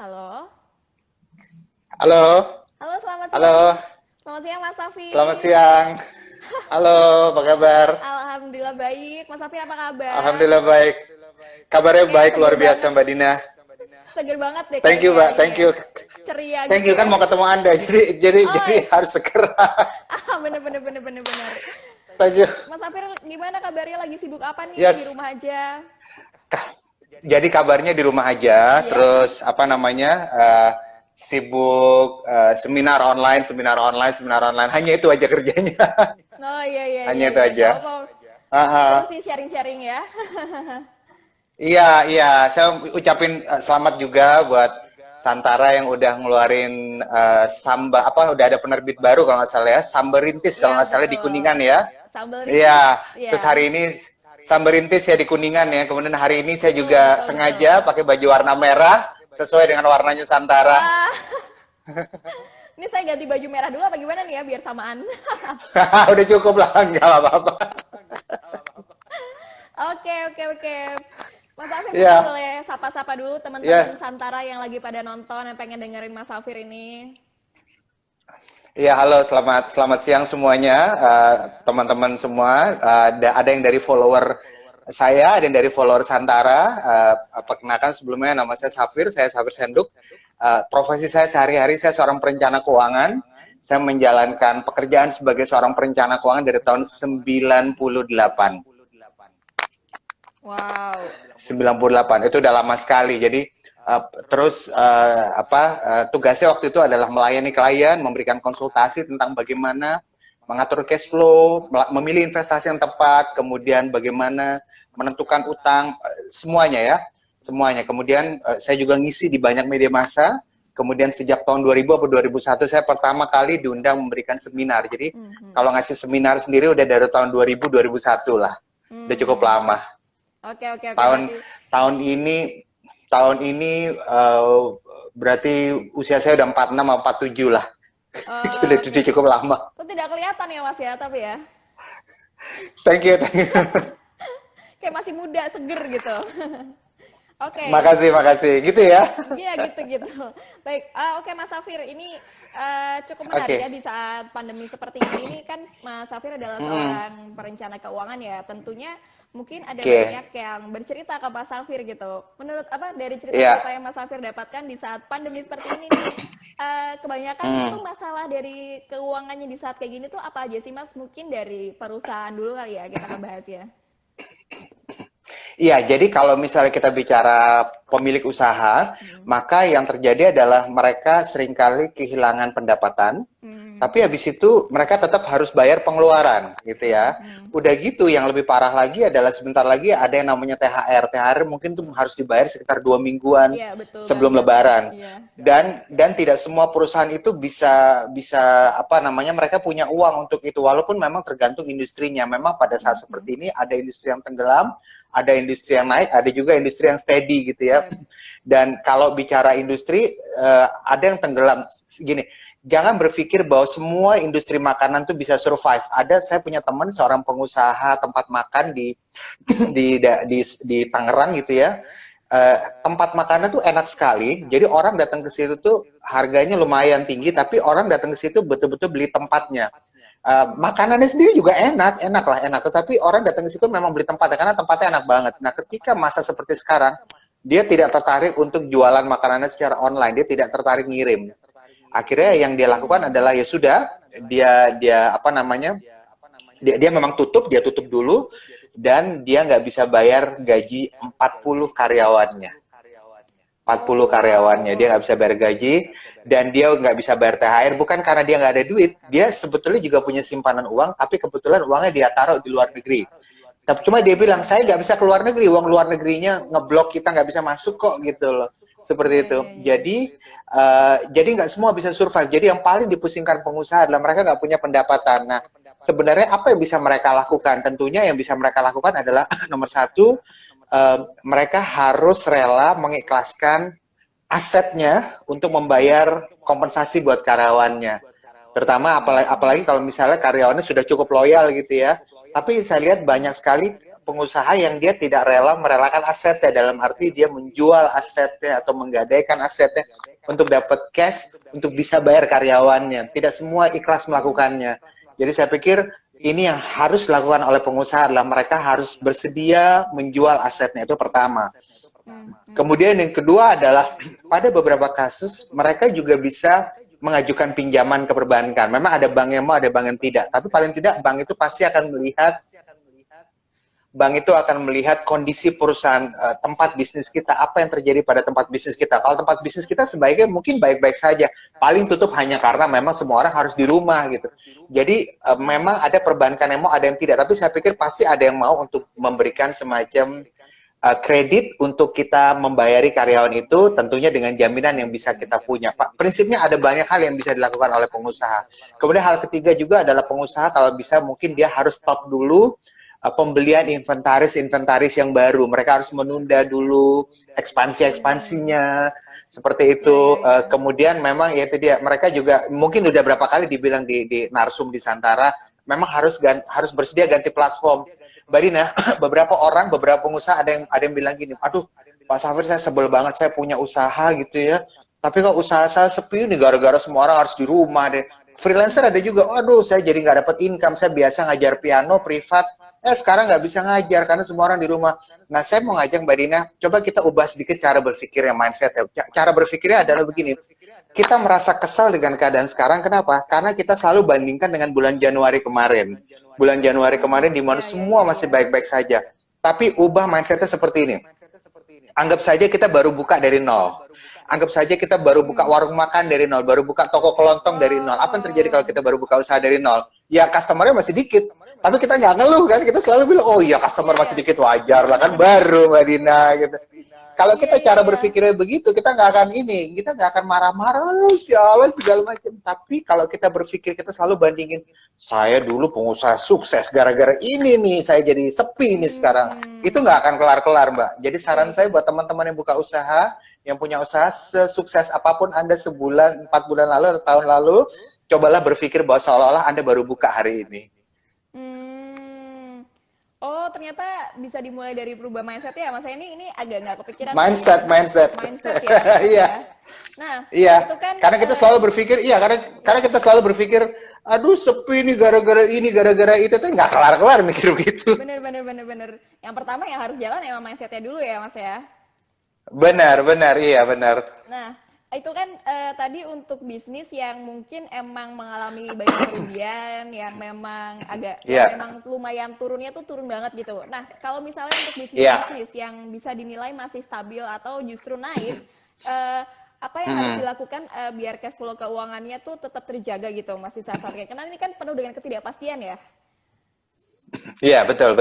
Halo. Halo, Halo, selamat siang. halo, Selamat siang, Mas Safi. selamat siang. Halo, apa kabar? Alhamdulillah baik. Mas Safi apa kabar? Alhamdulillah baik. Kabarnya Kayak baik, seger luar biasa banget. Mbak Dina. Seger banget deh Thank kayaknya you, ya Mbak. ini Thank ya. you. Ceria Thank gitu you ya. kan mau ketemu Anda. Jadi Oh, harus segera. bener bener bener bener bener. Thank you. Mas Safir gimana kabarnya? Lagi sibuk apa nih? Di Yes. rumah aja? Jadi kabarnya di rumah aja, Iya. terus apa namanya? Sibuk seminar online, seminar online. Hanya itu aja kerjanya. Oh iya iya iya Hanya itu iya. Gak aja. apa-apa. Ah, Seru ah. sih sharing-sharing ya. Iya, iya. Saya ucapin selamat juga buat Santara yang udah ngeluarin Samba, apa udah ada penerbit baru kalau nggak salah ya, Samberintis kalau Iya nggak salah di betul. Kuningan ya. Sambal Iya. rintis. Terus Iya. hari ini Samberintis ya di Kuningan ya. Kemudian hari ini saya Betul juga betul betul. sengaja pakai baju warna merah sesuai dengan warnanya Santara. Wah, ini saya ganti baju merah dulu apa gimana nih ya biar samaan. Udah cukup lah, nggak apa-apa. Oke, oke, oke. Mas Afir mungkin Iya, boleh sapa-sapa dulu teman-teman iya. Santara yang lagi pada nonton yang pengen dengerin Mas Afir ini. Iya, halo, selamat selamat siang semuanya, teman-teman semua. Ada yang dari follower saya, ada yang dari follower Santara. Perkenalkan sebelumnya, nama saya Safir Senduk. Profesi saya sehari-hari saya seorang perencana keuangan. Saya menjalankan pekerjaan sebagai seorang perencana keuangan dari tahun 98. Wow. 98 itu udah lama sekali. Jadi tugasnya waktu itu adalah melayani klien, memberikan konsultasi tentang bagaimana mengatur cash flow, memilih investasi yang tepat, kemudian bagaimana menentukan utang, semuanya ya, semuanya. Kemudian saya juga ngisi di banyak media massa. Kemudian sejak tahun 2000 atau 2001 saya pertama kali diundang memberikan seminar. Jadi Mhm. kalau ngasih seminar sendiri udah dari tahun 2000 2001 lah. Udah cukup Hmm. lama. Oke, oke, oke. Tahun Berarti tahun ini berarti usia saya udah 46 atau 47 lah. Itu oke. cukup lama. Itu tidak kelihatan ya Mas ya, tapi ya Thank you, thank you. kayak masih muda, seger gitu. Oke. Makasih, makasih. Gitu ya. Iya gitu-gitu. Baik, oke Mas Safir, ini cukup menarik ya Oke. di saat pandemi seperti ini. Ini kan Mas Safir adalah Mm-mm. seorang perencana keuangan ya. Tentunya mungkin ada Oke. banyak yang bercerita ke Mas Safir gitu. Menurut apa dari Iya. cerita-cerita yang Mas Safir dapatkan di saat pandemi seperti ini nih, kebanyakan tuh Mm. masalah dari keuangannya di saat kayak gini tuh apa aja sih Mas? Mungkin dari perusahaan dulu kali ya kita ngebahas ya. Iya, jadi kalau misalnya kita bicara pemilik usaha, Hmm. maka yang terjadi adalah mereka seringkali kehilangan pendapatan, Hmm. tapi habis itu mereka tetap harus bayar pengeluaran, gitu Hmm. ya. Hmm. Udah gitu, yang lebih parah lagi adalah sebentar lagi ada yang namanya THR. THR mungkin tuh harus dibayar sekitar 2 mingguan Iya betul sebelum banget. Lebaran. Iya. Dan tidak semua perusahaan itu bisa bisa apa namanya mereka punya uang untuk itu, walaupun memang tergantung industrinya. Memang pada saat Hmm. seperti ini ada industri yang tenggelam, ada industri yang naik, ada juga industri yang steady gitu ya. Iya. Dan kalau bicara industri, ada yang tenggelam. Gini, jangan berpikir bahwa semua industri makanan tuh bisa survive. Saya punya teman seorang pengusaha tempat makan di Tangerang gitu ya. Tempat makanan tuh enak sekali. Jadi orang datang ke situ tuh harganya lumayan tinggi, tapi orang datang ke situ betul-betul beli tempatnya. Makanannya sendiri juga enak, enak lah, enak. Tetapi orang datang ke situ memang beli tempatnya karena tempatnya enak banget. Nah, ketika masa seperti sekarang, dia tidak tertarik untuk jualan makanannya secara online. Dia tidak tertarik ngirim. Akhirnya yang dia lakukan adalah ya sudah, dia apa namanya? Dia memang dia tutup dulu dan dia nggak bisa bayar gaji 40 karyawannya. 40 karyawannya, dia Oh. nggak bisa bayar gaji dan dia nggak bisa bayar THR, bukan karena dia nggak ada duit, dia sebetulnya juga punya simpanan uang, tapi kebetulan uangnya dia taruh di luar negeri. Tapi cuma dia bilang, saya nggak bisa keluar negeri, uang luar negerinya ngeblok, kita nggak bisa masuk kok gitu loh. Seperti Iya itu. iya iya. Jadi nggak semua bisa survive. Jadi yang paling dipusingkan pengusaha adalah mereka nggak punya pendapatan. Nah, sebenarnya apa yang bisa mereka lakukan? Tentunya yang bisa mereka lakukan adalah nomor satu, mereka harus rela mengikhlaskan asetnya untuk membayar kompensasi buat karyawannya. Terutama apalagi kalau misalnya karyawannya sudah cukup loyal gitu ya. Tapi saya lihat banyak sekali pengusaha yang dia tidak rela merelakan asetnya, dalam arti dia menjual asetnya atau menggadaikan asetnya untuk dapat cash untuk bisa bayar karyawannya. Tidak semua ikhlas melakukannya. Jadi saya pikir ini yang harus dilakukan oleh pengusaha adalah mereka harus bersedia menjual asetnya, itu pertama. Kemudian yang kedua adalah pada beberapa kasus mereka juga bisa mengajukan pinjaman ke perbankan. Memang ada bank yang mau, ada bank yang tidak. Tapi paling tidak bank itu pasti akan melihat kondisi perusahaan, tempat bisnis kita, apa yang terjadi pada tempat bisnis kita. Kalau tempat bisnis kita sebaiknya mungkin baik-baik saja, paling tutup hanya karena memang semua orang harus di rumah gitu. Jadi memang ada perbankan yang mau, ada yang tidak. Tapi saya pikir pasti ada yang mau untuk memberikan semacam kredit untuk kita membayari karyawan itu, tentunya dengan jaminan yang bisa kita punya. Pak, prinsipnya ada banyak hal yang bisa dilakukan oleh pengusaha. Kemudian hal ketiga juga adalah pengusaha kalau bisa mungkin dia harus stop dulu pembelian inventaris yang baru. Mereka harus menunda dulu ekspansinya seperti itu. Kemudian memang ya itu dia, mereka juga mungkin udah berapa kali dibilang di Narsum di Santara, memang harus bersedia ganti platform. Mbak Dina, beberapa pengusaha ada yang bilang gini, aduh Pak Safir, saya sebel banget, saya punya usaha gitu ya, tapi kok usaha saya sepi nih gara-gara semua orang harus di rumah deh. Freelancer ada juga, aduh saya jadi nggak dapat income, saya biasa ngajar piano privat, sekarang nggak bisa ngajar karena semua orang di rumah. Nah saya mau ngajak Mbak Dina, coba kita ubah sedikit cara berpikirnya, mindset ya. Cara berpikirnya adalah begini, kita merasa kesal dengan keadaan sekarang, kenapa? Karena kita selalu bandingkan dengan bulan Januari kemarin. Bulan Januari kemarin di mana semua masih baik-baik saja. Tapi ubah mindsetnya seperti ini. Anggap saja kita baru buka dari nol. Anggap saja kita baru buka warung makan dari nol, baru buka toko kelontong dari nol. Apa yang terjadi kalau kita baru buka usaha dari nol? Ya customer-nya masih dikit. Tapi kita nggak ngeluh kan, kita selalu bilang, oh iya customer masih dikit, wajar lah kan, baru Mbak Dina gitu. Kalau kita cara berpikirnya begitu, kita nggak akan marah-marah, sialan segala macam. Tapi kalau kita berpikir, kita selalu bandingin, saya dulu pengusaha sukses, gara-gara ini nih, saya jadi sepi nih sekarang. Itu nggak akan kelar-kelar, Mbak. Jadi saran saya buat teman-teman yang buka usaha, yang punya usaha, sesukses apapun Anda sebulan, 4 bulan lalu, atau tahun lalu, cobalah berpikir bahwa seolah-olah Anda baru buka hari ini. Oh, ternyata bisa dimulai dari berubah mindset ya, Mas. Ini agak nggak kepikiran. Mindset ya. Iya. Nah, iya. itu kan Karena kita selalu berpikir, karena kita selalu berpikir, aduh sepi nih gara-gara ini, gara-gara itu, tuh nggak kelar-kelar mikir begitu. Bener. Yang pertama yang harus jalan emang mindsetnya dulu ya, Mas ya. Benar, iya benar. Nah, itu kan tadi untuk bisnis yang mungkin emang mengalami banyak kerugian, yang memang memang lumayan turunnya tuh turun banget gitu. Nah, kalau misalnya untuk bisnis yang bisa dinilai masih stabil atau justru naik, apa yang harus dilakukan biar cash flow keuangannya tuh tetap terjaga gitu, Mas Sisa? Karena ini kan penuh dengan ketidakpastian ya. Iya, betul.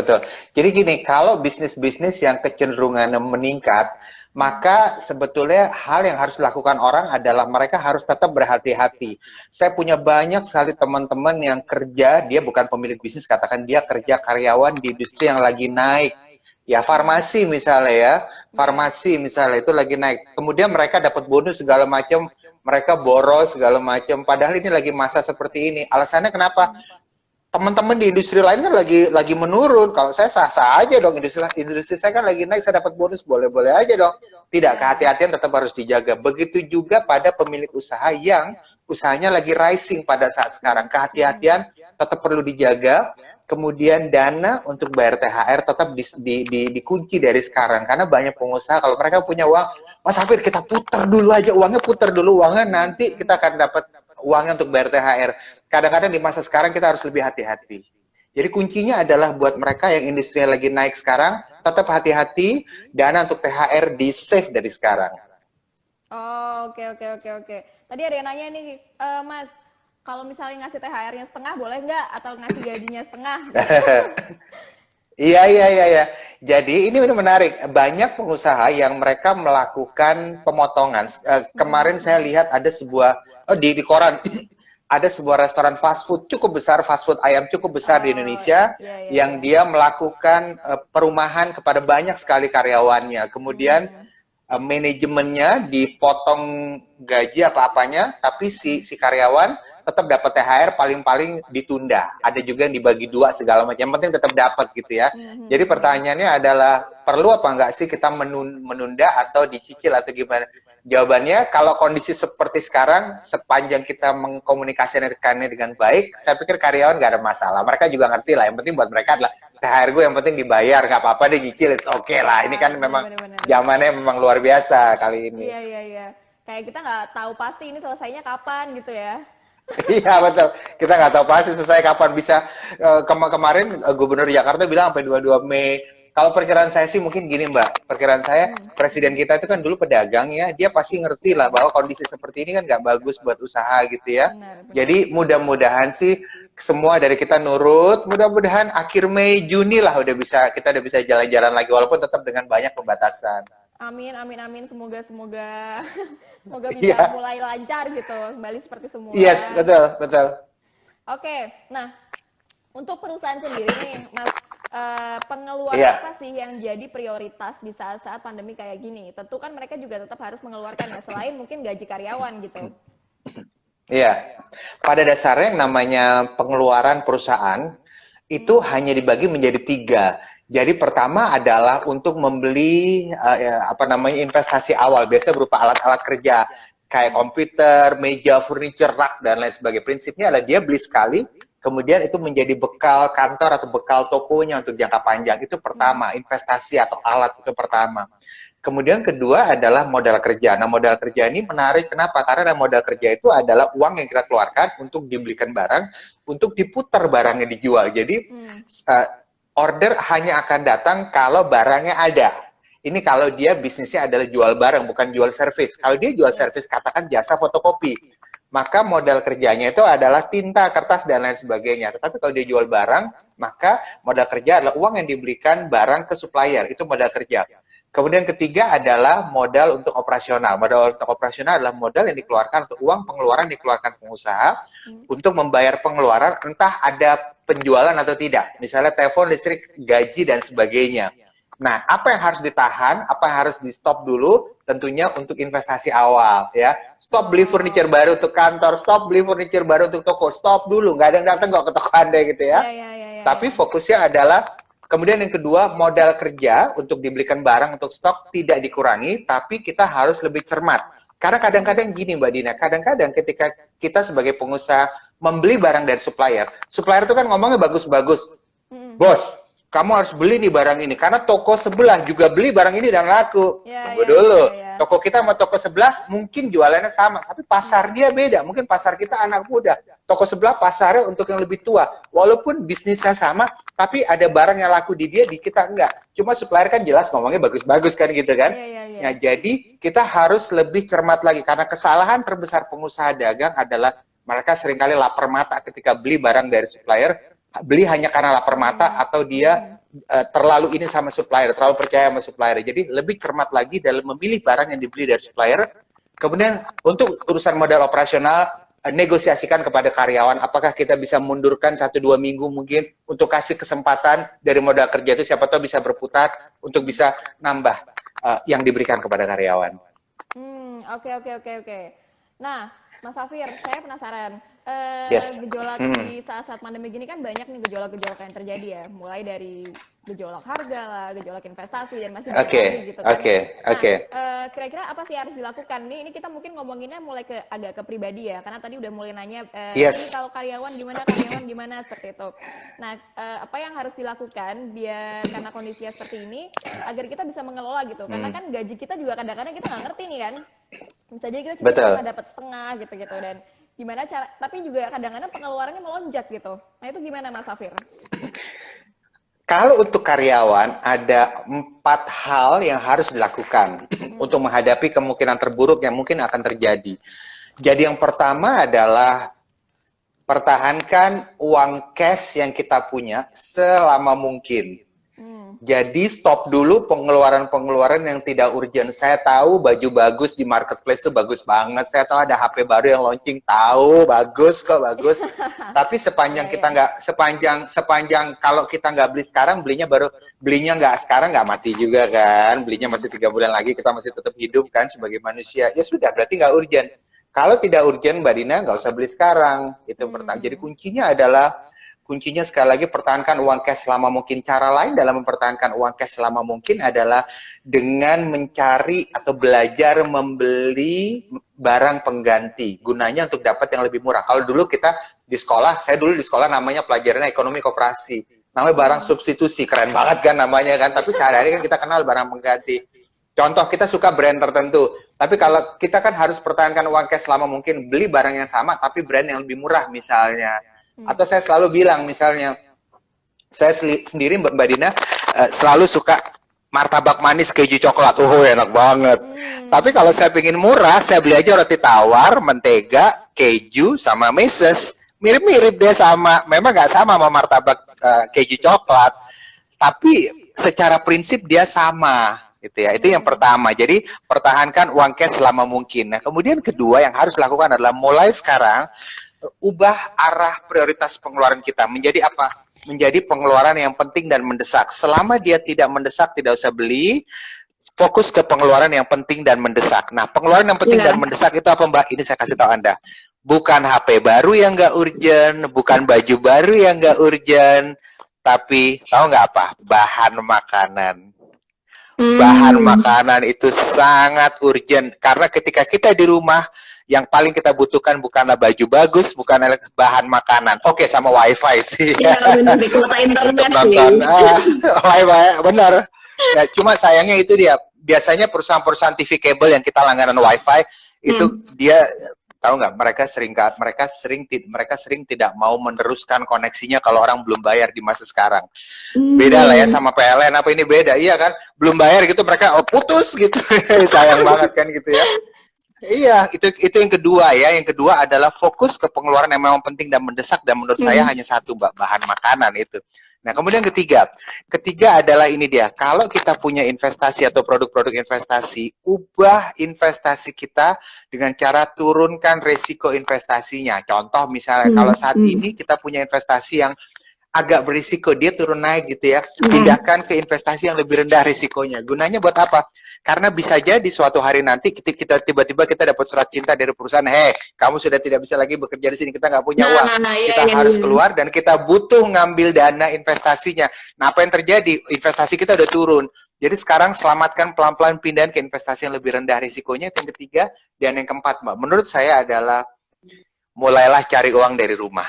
Jadi gini, kalau bisnis-bisnis yang kecenderungannya meningkat, maka sebetulnya hal yang harus dilakukan orang adalah mereka harus tetap berhati-hati. Saya punya banyak sekali teman-teman yang kerja, dia bukan pemilik bisnis, katakan dia kerja karyawan di industri yang lagi naik. Ya, farmasi misalnya itu lagi naik. Kemudian mereka dapat bonus segala macam, mereka boros segala macam. Padahal ini lagi masa seperti ini. Alasannya kenapa? Teman-teman di industri lain kan lagi menurun. Kalau saya sah-sah aja dong, industri saya kan lagi naik, saya dapat bonus, boleh-boleh aja dong. Tidak, kehati-hatian tetap harus dijaga. Begitu juga pada pemilik usaha yang usahanya lagi rising pada saat sekarang. Kehati-hatian tetap perlu dijaga. Kemudian dana untuk bayar THR tetap dikunci dari sekarang. Karena banyak pengusaha, kalau mereka punya uang, Mas Hafir kita putar dulu aja uangnya, nanti kita akan dapat uangnya untuk bayar THR. Kadang-kadang di masa sekarang kita harus lebih hati-hati. Jadi kuncinya adalah buat mereka yang industrinya lagi naik sekarang, tetap hati-hati, dana untuk THR di-save dari sekarang. Oh, oke. Tadi ada yang nanya nih, Mas, kalau misalnya ngasih THR-nya setengah boleh nggak? Atau ngasih gajinya setengah? Iya. Jadi ini menarik. Banyak pengusaha yang mereka melakukan pemotongan. Kemarin saya lihat ada sebuah, di koran, ada sebuah restoran fast food ayam cukup besar di Indonesia, yang dia melakukan perumahan kepada banyak sekali karyawannya. Kemudian manajemennya dipotong gaji apa-apanya, tapi si karyawan tetap dapat THR paling-paling ditunda. Ada juga yang dibagi 2 segala macam. Yang penting tetap dapat gitu ya. Jadi pertanyaannya adalah perlu apa enggak sih kita menunda atau dicicil atau gimana? Jawabannya kalau kondisi seperti sekarang, sepanjang kita mengkomunikasikannya dengan baik, saya pikir karyawan nggak ada masalah. Mereka juga ngerti lah. Yang penting buat mereka adalah THR gue yang penting dibayar, nggak apa-apa deh nyicil, oke lah. Ini kan memang zamannya memang luar biasa kali ini. Iya. Kayak kita nggak tahu pasti ini selesainya kapan gitu ya. Iya betul, kita nggak tahu pasti selesai kapan. Bisa kemarin Gubernur Jakarta bilang sampai 22 Mei. Kalau perkiraan saya sih mungkin gini Mbak, perkiraan saya presiden kita itu kan dulu pedagang ya, dia pasti ngerti lah bahwa kondisi seperti ini kan nggak bagus buat usaha gitu ya. Benar. Jadi mudah-mudahan sih semua dari kita nurut, mudah-mudahan akhir Mei, Juni lah kita udah bisa jalan-jalan lagi walaupun tetap dengan banyak pembatasan. Amin. Semoga bisa mulai lancar gitu, kembali seperti semula. Yes, betul. Oke, nah untuk perusahaan sendiri nih, Mas, pengeluaran apa sih yang jadi prioritas di saat-saat pandemi kayak gini? Tentu kan mereka juga tetap harus mengeluarkan ya, selain mungkin gaji karyawan gitu. Iya, pada dasarnya yang namanya pengeluaran perusahaan itu hanya dibagi menjadi 3. Jadi pertama adalah untuk membeli investasi awal, biasanya berupa alat-alat kerja kayak komputer, meja, furniture, rak dan lain sebagainya. Prinsipnya adalah dia beli sekali, kemudian itu menjadi bekal kantor atau bekal tokonya untuk jangka panjang. Itu pertama, investasi atau alat itu pertama. Kemudian kedua adalah modal kerja. Nah, modal kerja ini menarik. Kenapa? Karena modal kerja itu adalah uang yang kita keluarkan untuk dibelikan barang, untuk diputar barangnya dijual. Jadi, order hanya akan datang kalau barangnya ada. Ini kalau dia bisnisnya adalah jual barang, bukan jual servis. Kalau dia jual servis, katakan jasa fotokopi. Maka modal kerjanya itu adalah tinta, kertas, dan lain sebagainya. Tetapi kalau dia jual barang, maka modal kerja adalah uang yang dibelikan barang ke supplier. Itu modal kerja. Kemudian ketiga adalah modal untuk operasional. Modal untuk operasional adalah modal yang dikeluarkan, atau uang pengeluaran dikeluarkan pengusaha untuk membayar pengeluaran, entah ada penjualan atau tidak. Misalnya telepon, listrik, gaji, dan sebagainya. Nah, apa yang harus ditahan, apa yang harus di stop dulu, tentunya untuk investasi awal ya. Stop beli furniture baru untuk kantor, stop beli furniture baru untuk toko, stop dulu. Nggak ada yang datang kok ke toko Anda gitu ya. Tapi fokusnya adalah, kemudian yang kedua, modal kerja untuk dibelikan barang untuk stok tidak dikurangi, tapi kita harus lebih cermat. Karena kadang-kadang gini Mbak Dina, kadang-kadang ketika kita sebagai pengusaha membeli barang dari supplier itu kan ngomongnya bagus-bagus. Bos, kamu harus beli nih barang ini, karena toko sebelah juga beli barang ini dan laku. Tunggu dulu. Toko kita sama toko sebelah mungkin jualannya sama, tapi pasar dia beda. Mungkin pasar kita anak muda, toko sebelah pasarnya untuk yang lebih tua. Walaupun bisnisnya sama, tapi ada barang yang laku di dia, di kita enggak. Cuma supplier kan jelas ngomongnya bagus-bagus kan gitu kan. Nah, jadi kita harus lebih cermat lagi, karena kesalahan terbesar pengusaha dagang adalah mereka seringkali lapar mata ketika beli barang dari supplier. Beli hanya karena lapar mata, atau dia terlalu ini sama supplier, terlalu percaya sama supplier. Jadi lebih cermat lagi dalam memilih barang yang dibeli dari supplier. Kemudian untuk urusan modal operasional, negosiasikan kepada karyawan, apakah kita bisa mundurkan 1-2 minggu mungkin untuk kasih kesempatan dari modal kerja itu, siapa tahu bisa berputar untuk bisa nambah yang diberikan kepada karyawan. Oke. Nah, Mas Safir, saya penasaran. Gejolak di saat-saat pandemi gini kan banyak nih gejolak-gejolak yang terjadi ya. Mulai dari gejolak harga lah, gejolak investasi, dan masih banyak lagi gitu kan. Kira-kira apa sih harus dilakukan? Ini kita mungkin ngomonginnya mulai agak ke pribadi ya. Karena tadi udah mulai nanya, ini kalau karyawan gimana, seperti itu. Nah, apa yang harus dilakukan biar karena kondisinya seperti ini, agar kita bisa mengelola gitu. Karena kan gaji kita juga kadang-kadang kita nggak ngerti nih kan. Bisa jadi kita cuma dapat setengah gitu-gitu, dan gimana cara, tapi juga kadang-kadang pengeluarannya melonjak gitu. Nah, itu gimana Mas Safir? Kalau untuk karyawan ada 4 hal yang harus dilakukan untuk menghadapi kemungkinan terburuk yang mungkin akan terjadi. Jadi yang pertama adalah pertahankan uang cash yang kita punya selama mungkin. Jadi stop dulu pengeluaran-pengeluaran yang tidak urgent. Saya tahu baju bagus di marketplace itu bagus banget. Saya tahu ada HP baru yang launching, tahu bagus kok, bagus. Tapi sepanjang kita nggak, sepanjang kalau kita nggak beli sekarang, belinya nggak sekarang, nggak mati juga kan. Belinya masih 3 bulan lagi, kita masih tetap hidup kan sebagai manusia. Ya sudah, berarti nggak urgent. Kalau tidak urgent, Mbak Dina, nggak usah beli sekarang. Itu pertama. Jadi kuncinya sekali lagi pertahankan uang cash selama mungkin. Cara lain dalam mempertahankan uang cash selama mungkin adalah dengan mencari atau belajar membeli barang pengganti. Gunanya untuk dapat yang lebih murah. Kalau dulu kita di sekolah, saya dulu di sekolah namanya pelajarannya ekonomi koperasi. Namanya barang substitusi, keren banget kan namanya kan. Tapi sehari-hari kan kita kenal barang pengganti. Contoh, kita suka brand tertentu. Tapi kalau kita kan harus pertahankan uang cash selama mungkin, beli barang yang sama tapi brand yang lebih murah misalnya. Atau saya selalu bilang misalnya, saya sendiri Mbak Dina selalu suka martabak manis keju coklat. Enak banget. Tapi kalau saya pengen murah, saya beli aja roti tawar, mentega, keju, sama meses. Mirip-mirip deh sama, memang nggak sama martabak keju coklat. Tapi secara prinsip dia sama. Gitu ya. Itu yang pertama. Jadi pertahankan uang cash selama mungkin. Nah, kemudian kedua yang harus dilakukan adalah mulai sekarang ubah arah prioritas pengeluaran kita menjadi apa? Menjadi pengeluaran yang penting dan mendesak. Selama dia tidak mendesak, tidak usah beli. Fokus ke pengeluaran yang penting dan mendesak. Nah, pengeluaran yang penting dan mendesak itu apa, Mbak? Ini saya kasih tahu Anda. Bukan HP baru yang nggak urgent, bukan baju baru yang nggak urgent, tapi tahu nggak apa? Bahan makanan. Bahan makanan itu sangat urgent karena ketika kita di rumah yang paling kita butuhkan bukanlah baju bagus, bukanlah bahan makanan. Oke, sama wifi sih. Iya, benar, di kuota internet sih. Wifi, benar. Ya, cuma sayangnya itu dia. Biasanya perusahaan-perusahaan TV kabel yang kita langganan wifi itu dia tahu nggak? Mereka sering tidak mau meneruskan koneksinya kalau orang belum bayar di masa sekarang. Beda lah ya sama PLN, apa ini beda? Iya kan? Belum bayar gitu mereka putus gitu. Sayang banget kan gitu ya. Iya, itu yang kedua ya. Yang kedua adalah fokus ke pengeluaran yang memang penting dan mendesak, dan menurut saya hanya satu, Mbak, bahan makanan itu. Nah, kemudian ketiga adalah ini dia. Kalau kita punya investasi atau produk-produk investasi, ubah investasi kita dengan cara turunkan resiko investasinya. Contoh misalnya kalau saat ini kita punya investasi yang agak berisiko, dia turun naik gitu ya, pindahkan ke investasi yang lebih rendah risikonya. Gunanya buat apa? Karena bisa jadi suatu hari nanti kita tiba-tiba kita dapat surat cinta dari perusahaan, kamu sudah tidak bisa lagi bekerja di sini, kita nggak punya uang, kita harus keluar dan kita butuh ngambil dana investasinya. Nah, apa yang terjadi? Investasi kita udah turun. Jadi sekarang selamatkan pelan-pelan, pindahan ke investasi yang lebih rendah risikonya. Itu yang ketiga. Dan yang keempat, Mbak, menurut saya adalah mulailah cari uang dari rumah.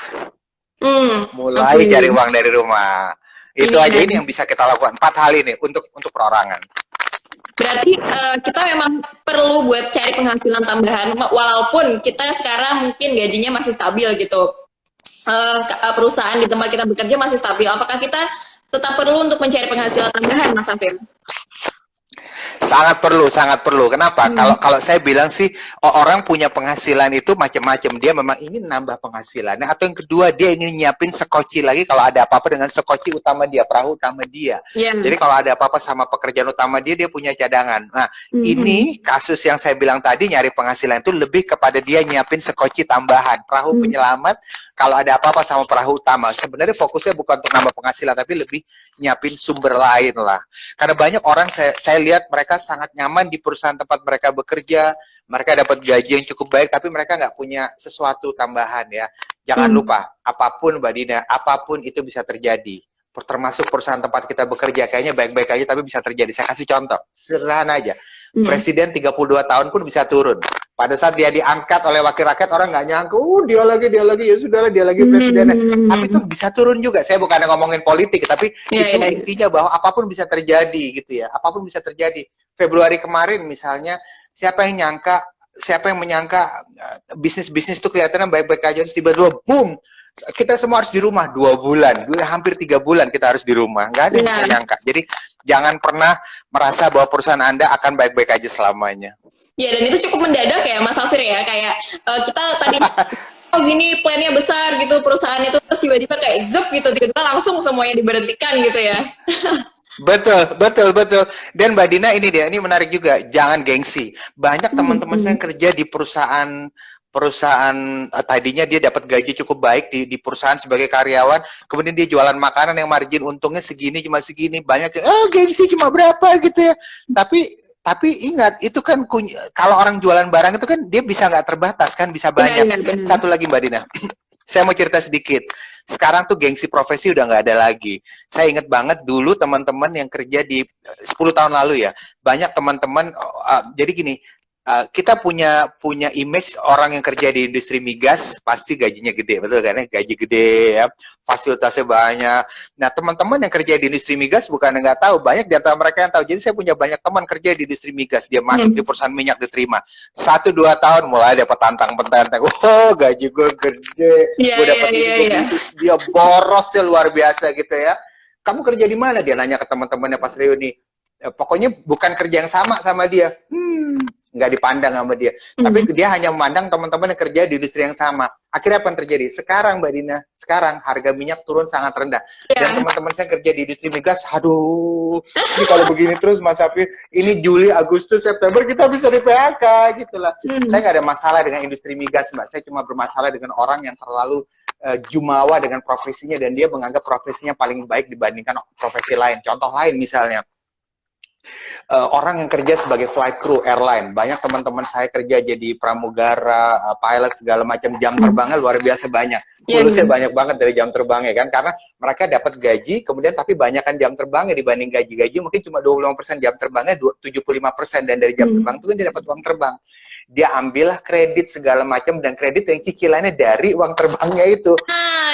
Mulai cari uang dari rumah. Itu aja ini yang bisa kita lakukan. 4 hal ini untuk perorangan. Berarti kita memang perlu buat cari penghasilan tambahan, walaupun kita sekarang mungkin gajinya masih stabil gitu. Perusahaan di tempat kita bekerja masih stabil. Apakah kita tetap perlu untuk mencari penghasilan tambahan, Mas Afif? Sangat perlu. Kenapa? Kalau saya bilang sih, orang punya penghasilan itu macam-macam. Dia memang ingin nambah penghasilannya, atau yang kedua dia ingin nyiapin sekoci lagi kalau ada apa-apa dengan sekoci utama dia, perahu utama dia. Jadi kalau ada apa-apa sama pekerjaan utama dia punya cadangan. Nah, ini kasus yang saya bilang tadi, nyari penghasilan itu lebih kepada dia nyiapin sekoci tambahan, perahu penyelamat kalau ada apa-apa sama perahu utama. Sebenarnya fokusnya bukan untuk nambah penghasilan, tapi lebih nyiapin sumber lain lah. Karena banyak orang saya lihat mereka sangat nyaman di perusahaan tempat mereka bekerja, mereka dapat gaji yang cukup baik, tapi mereka nggak punya sesuatu tambahan ya. Jangan lupa, apapun Mbak Dina, apapun itu bisa terjadi. Termasuk perusahaan tempat kita bekerja, kayaknya baik-baik aja, tapi bisa terjadi. Saya kasih contoh, sederhana aja. Presiden 32 tahun pun bisa turun. Pada saat dia diangkat oleh wakil rakyat, orang nggak nyangka, dia lagi, ya sudahlah, dia lagi presidennya. Tapi itu bisa turun juga. Saya bukan ngomongin politik, tapi itu intinya bahwa apapun bisa terjadi gitu ya. Apapun bisa terjadi. Februari kemarin misalnya, siapa yang menyangka bisnis-bisnis itu kelihatannya baik-baik aja, terus tiba-tiba boom, kita semua harus di rumah 2 bulan, hampir 3 bulan kita harus di rumah. Nggak ada yang bisa nyangka. Jadi jangan pernah merasa bahwa perusahaan Anda akan baik-baik aja selamanya. Ya, dan itu cukup mendadak ya, Mas Afir ya. Kayak kita tadi gini plannya besar gitu perusahaan itu, terus tiba-tiba kayak zep gitu, tiba-tiba langsung semuanya diberhentikan gitu ya. Betul. Dan Mbak Dina, ini menarik juga. Jangan gengsi. Banyak teman-teman saya yang kerja di perusahaan tadinya dia dapat gaji cukup baik di perusahaan sebagai karyawan, kemudian dia jualan makanan yang margin untungnya cuma segini, banyak yang gengsi cuma berapa gitu ya. Tapi Tapi ingat, itu kan kalau orang jualan barang itu kan dia bisa nggak terbatas kan, bisa banyak. Benar. Satu lagi Mbak Dina, saya mau cerita sedikit. Sekarang tuh gengsi profesi udah nggak ada lagi. Saya ingat banget dulu teman-teman yang kerja di 10 tahun lalu ya, banyak teman-teman. Jadi gini, kita punya image orang yang kerja di industri migas pasti gajinya gede, betul kan? Gaji gede ya, fasilitasnya banyak. Nah, teman-teman yang kerja di industri migas bukan nggak tahu, banyak di antara mereka yang tahu. Jadi saya punya banyak teman kerja di industri migas, dia masuk di perusahaan minyak, diterima 1-2 tahun mulai dapat tantang-pententeng. Oh, gaji gue gede, gue dapat ini. Dia borosnya luar biasa gitu ya. Kamu kerja di mana? Dia nanya ke teman-temannya pas reuni. Pokoknya bukan kerja yang sama dia. Nggak dipandang sama dia. Tapi dia hanya memandang teman-teman yang kerja di industri yang sama. Akhirnya apa yang terjadi? Sekarang Mbak Dina, sekarang harga minyak turun sangat rendah. Dan teman-teman saya kerja di industri migas, aduh, ini kalau begini terus Mas Safir, ini Juli, Agustus, September kita bisa di PHK gitu lah. Saya nggak ada masalah dengan industri migas, Mbak. Saya cuma bermasalah dengan orang yang terlalu jumawa dengan profesinya dan dia menganggap profesinya paling baik dibandingkan profesi lain. Contoh lain misalnya, orang yang kerja sebagai flight crew airline, banyak teman-teman saya kerja jadi pramugara, pilot segala macam, jam terbangnya luar biasa banyak. Lulusnya banyak banget dari jam terbangnya kan, karena mereka dapat gaji, kemudian tapi banyakkan jam terbangnya dibanding gaji mungkin cuma 25% jam terbangnya, 75%, dan dari jam terbang itu kan dia dapat uang terbang. Dia ambillah kredit segala macam, dan kredit yang cicilannya dari uang terbangnya itu.